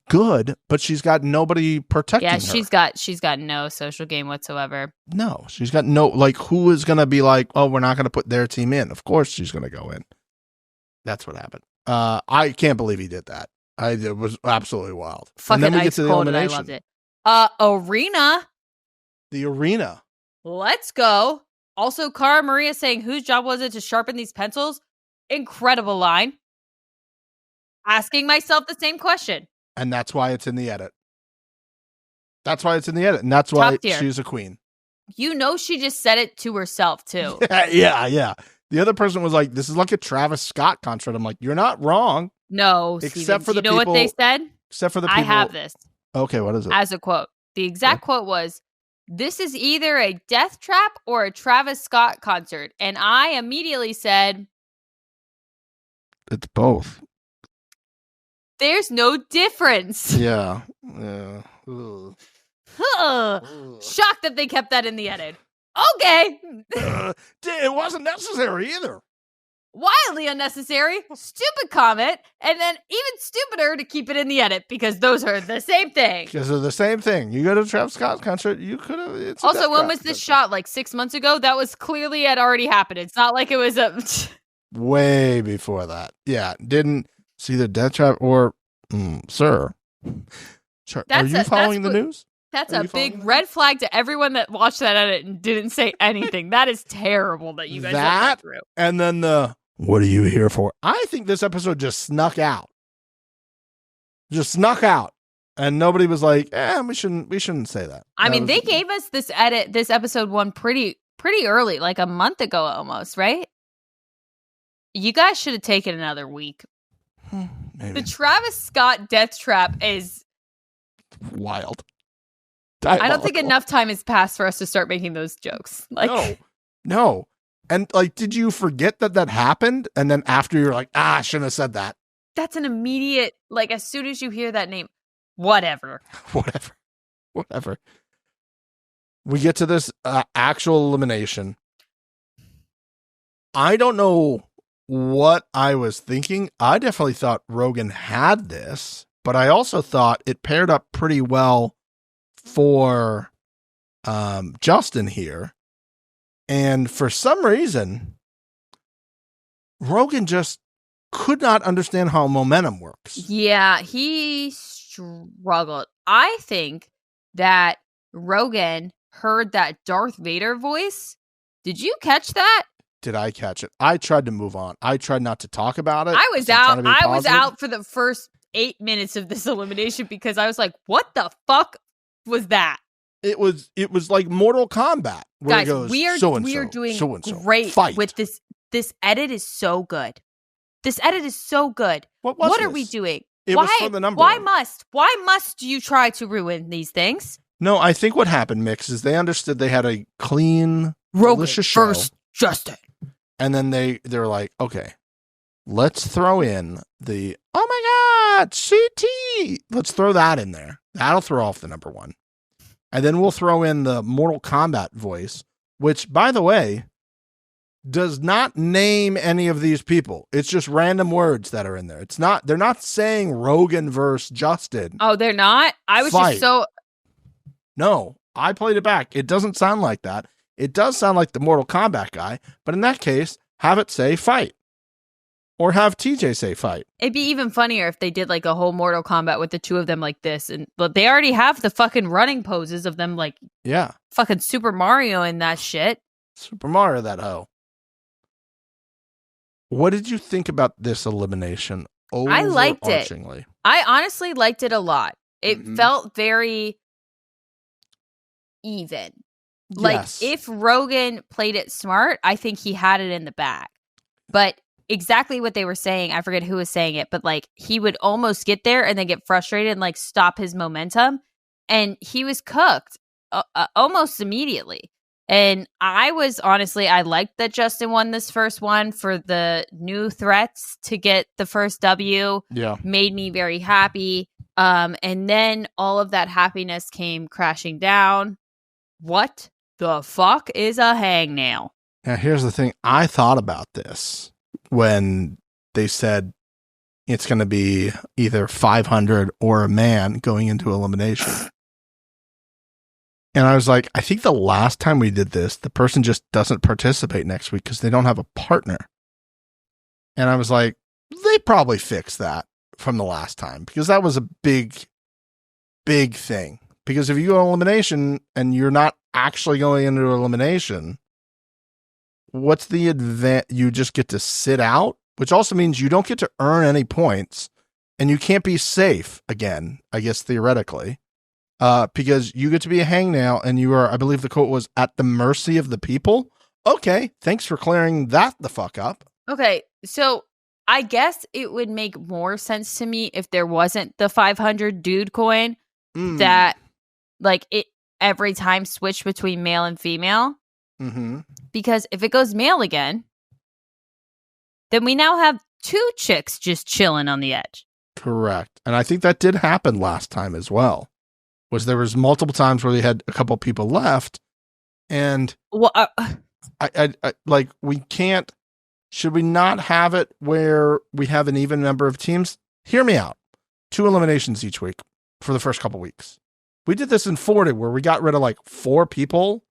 good, but she's got nobody protecting her. Yeah, she's got no social game whatsoever. No, she's got no, like, who is going to be like, oh, we're not going to put their team in. Of course she's going to go in. That's what happened. I can't believe he did that. It was absolutely wild. Fucking and then we ice get to the cold, and I elimination. loved it. Arena. The arena. Let's go. Also, Cara Maria saying, whose job was it to sharpen these pencils? Incredible line. Asking myself the same question. And that's why it's in the edit. And that's why she's a queen. You know she just said it to herself, too. Yeah. The other person was like, this is like a Travis Scott concert. I'm like, you're not wrong. No, except Steven, for the you know people, what they said? Except for the people. I have this. Okay, what is it? As a quote. The exact quote was, this is either a death trap or a Travis Scott concert. And I immediately said, it's both. There's no difference. Yeah. Shocked that they kept that in the edit. Okay. It wasn't necessary either. Wildly unnecessary, stupid comment, and then even stupider to keep it in the edit because those are the same thing. Because they're the same thing. You go to a Travis Scott concert, you could have. Also, when was this shot? Like 6 months ago? That was clearly had already happened. It's not like it was a. Way before that. Yeah. Didn't see the death trap or. Sir. Are you following the news? That's a big red flag to everyone that watched that edit and didn't say anything. That is terrible that you guys let that through. And then what are you here for? I think this episode just snuck out. And nobody was like, we shouldn't say that. I mean, they gave us this episode 1 pretty early, like a month ago almost, right? You guys should have taken another week. Maybe. The Travis Scott death trap is wild. I don't think enough time has passed for us to start making those jokes. Like, no. And like, did you forget that happened? And then after you're like, I shouldn't have said that. That's an immediate, like, as soon as you hear that name, whatever. We get to this actual elimination. I don't know what I was thinking. I definitely thought Rogan had this, but I also thought it paired up pretty well for Justin here. And for some reason, Rogan just could not understand how momentum works. Yeah, he struggled. I think that Rogan heard that Darth Vader voice. Did you catch that? Did I catch it? I tried to move on. I tried not to talk about it. I was out for the first 8 minutes of this elimination because I was like, what the fuck was that? It was like Mortal Kombat. Where Guys, it goes, we are doing so-and-so. great Fight. with this. This edit is so good. What are we doing? Was for the number why one. Why must you try to ruin these things? No, I think what happened, Mix, is they understood they had a clean, delicious show. First, Justin. And then they were like, okay, let's throw in the, oh my God, CT. Let's throw that in there. That'll throw off the number one. And then we'll throw in the Mortal Kombat voice, which, by the way, does not name any of these people. It's just random words that are in there. They're not saying Rogan versus Justin. Oh, they're not? I was Fight. just so. No, I played it back. It doesn't sound like that. It does sound like the Mortal Kombat guy, but in that case, have it say fight. Or have TJ say fight. It'd be even funnier if they did like a whole Mortal Kombat with the two of them like this. But they already have the fucking running poses of them like fucking Super Mario and that shit. Super Mario, that hoe. What did you think about this elimination? I liked it. I honestly liked it a lot. It felt very even. Like, if Rogan played it smart, I think he had it in the bag. But exactly what they were saying, I forget who was saying it, but like, he would almost get there and then get frustrated and like stop his momentum. And he was cooked almost immediately. And I liked that Justin won this first one for the new threats to get the first W. Yeah. Made me very happy. And then all of that happiness came crashing down. What the fuck is a hangnail? Now, here's the thing. I thought about this when they said it's going to be either 500 or a man going into elimination. And I was like, I think the last time we did this, the person just doesn't participate next week because they don't have a partner. And I was like, they probably fixed that from the last time because that was a big thing. Because if you go elimination and you're not actually going into elimination, what's the advantage? You just get to sit out, which also means you don't get to earn any points and you can't be safe again, I guess, theoretically. Because you get to be a hangnail and you are, I believe the quote was, at the mercy of the people. Okay, thanks for clearing that the fuck up. Okay, so I guess it would make more sense to me if there wasn't the 500 dude coin that, like, it every time switch between male and female. Mm-hmm. Because if it goes male again, then we now have 2 chicks just chilling on the edge. Correct. And I think that did happen last time as well. There was multiple times where they had a couple people left, and I like, we can't. Should we not have it where we have an even number of teams? Hear me out. 2 eliminations each week for the first couple weeks. We did this in 40 where we got rid of like 4 people.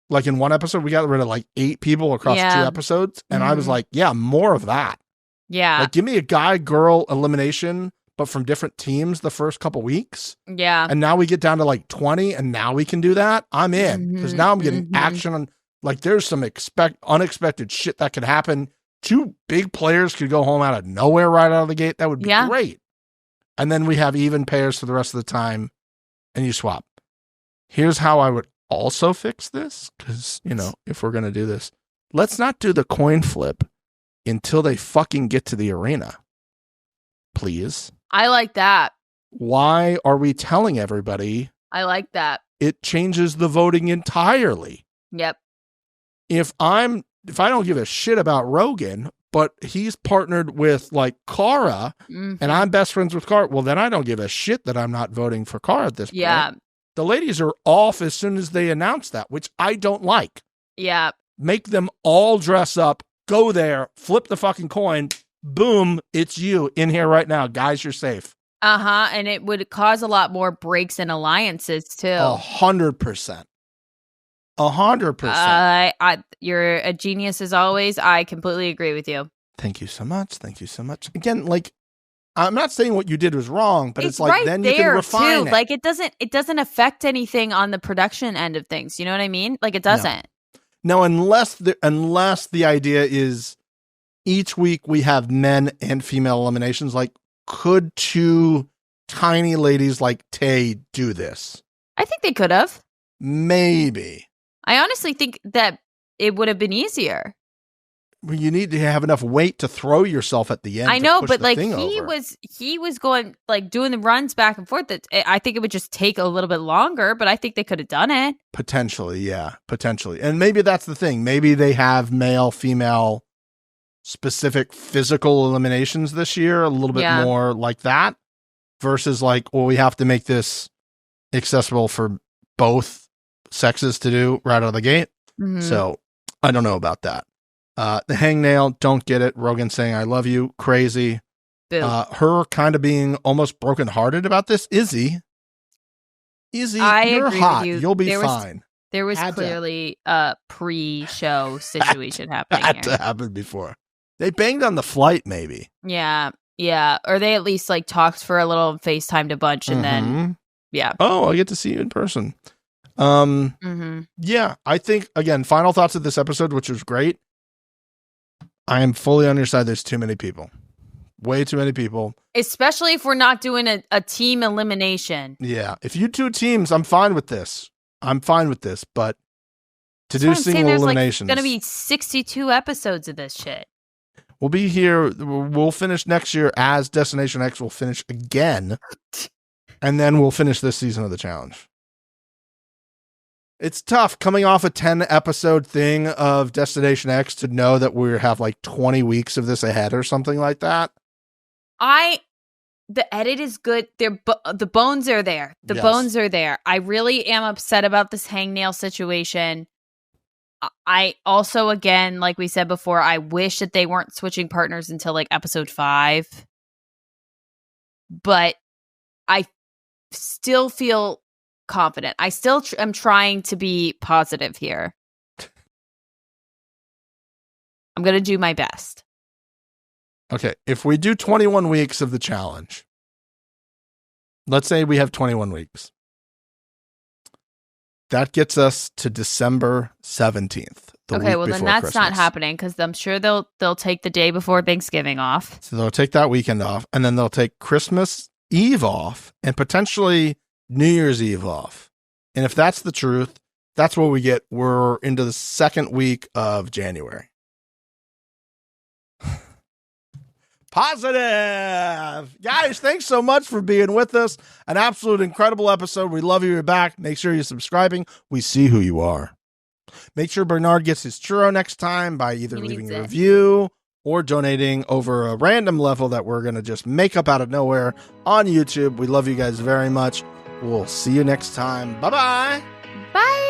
Like in one episode, we got rid of like 8 people across 2 episodes, and I was like, yeah, more of that. Yeah, like give me a guy-girl elimination, but from different teams the first couple weeks. Yeah. And now we get down to like 20 and now we can do that. I'm in because now I'm getting action on, like, there's some unexpected shit that could happen. 2 big players could go home out of nowhere right out of the gate. That would be great. And then we have even pairs for the rest of the time and you swap. Here's how I would also fix this. Cause if we're going to do this, let's not do the coin flip until they fucking get to the arena. Please. I like that. Why are we telling everybody? I like that. It changes the voting entirely. Yep. If I don't give a shit about Rogan, but he's partnered with like Cara and I'm best friends with Cara, well, then I don't give a shit that I'm not voting for Cara at this point. The ladies are off as soon as they announce that, which I don't like. Yeah. Make them all dress up, go there, flip the fucking coin. Boom, it's you in here right now. Guys, you're safe. And it would cause a lot more breaks in alliances too. 100%. 100%. You're a genius as always. I completely agree with you. Thank you so much. Again, like, I'm not saying what you did was wrong, but it's like right then you can refine it. Like, it doesn't affect anything on the production end of things. You know what I mean? Like, it doesn't. No, unless the idea is each week we have men and female eliminations. Like, could 2 tiny ladies like Tay do this? I think they could have. Maybe. I honestly think that it would have been easier. Well, you need to have enough weight to throw yourself at the end. I know, but like he was going, like, doing the runs back and forth. I think it would just take a little bit longer, but I think they could have done it. Potentially, yeah, potentially. And maybe that's the thing. Maybe they have male, female specific physical eliminations this year, a little bit more like that, versus like, well, we have to make this accessible for both sexes to do right out of the gate. So I don't know about that. The hangnail, don't get it. Rogan saying I love you, crazy. Her kind of being almost brokenhearted about this. Izzy, you're hot. You'll be fine. There was clearly a pre-show situation happening. Had to happen before. They banged on the flight, maybe. Yeah. Or they at least like talked for a little, FaceTimed a bunch, and then Oh, I get to see you in person. Yeah, I think, again, final thoughts of this episode, which was great. I am fully on your side. There's too many people. Way too many people. Especially if we're not doing a team elimination. Yeah. If you do teams, I'm fine with this. But to do single eliminations. There's going to be 62 episodes of this shit. We'll be here. We'll finish next year as Destination X will finish again. And then we'll finish this season of the challenge. It's tough coming off a 10 episode thing of Destination X to know that we have like 20 weeks of this ahead or something like that. The edit is good. The bones are there. The bones are there. I really am upset about this hangnail situation. I also, again, like we said before, I wish that they weren't switching partners until like episode 5. But I still feel confident. I still am trying to be positive here. I'm going to do my best. Okay, if we do 21 weeks of the challenge, let's say we have 21 weeks. That gets us to December 17th. Okay, well then that's Christmas. not happening because I'm sure they'll take the day before Thanksgiving off. So they'll take that weekend off, and then they'll take Christmas Eve off, and potentially New Year's Eve off. And if that's the truth, that's what we get. We're into the second week of January. Positive. Guys, thanks so much for being with us. An absolute incredible episode. We love you're back. Make sure you're subscribing. We see who you are. Make sure Bernard gets his churro next time by either leaving a review or donating over a random level that we're going to just make up out of nowhere on YouTube. We love you guys very much. We'll see you next time. Bye-bye. Bye.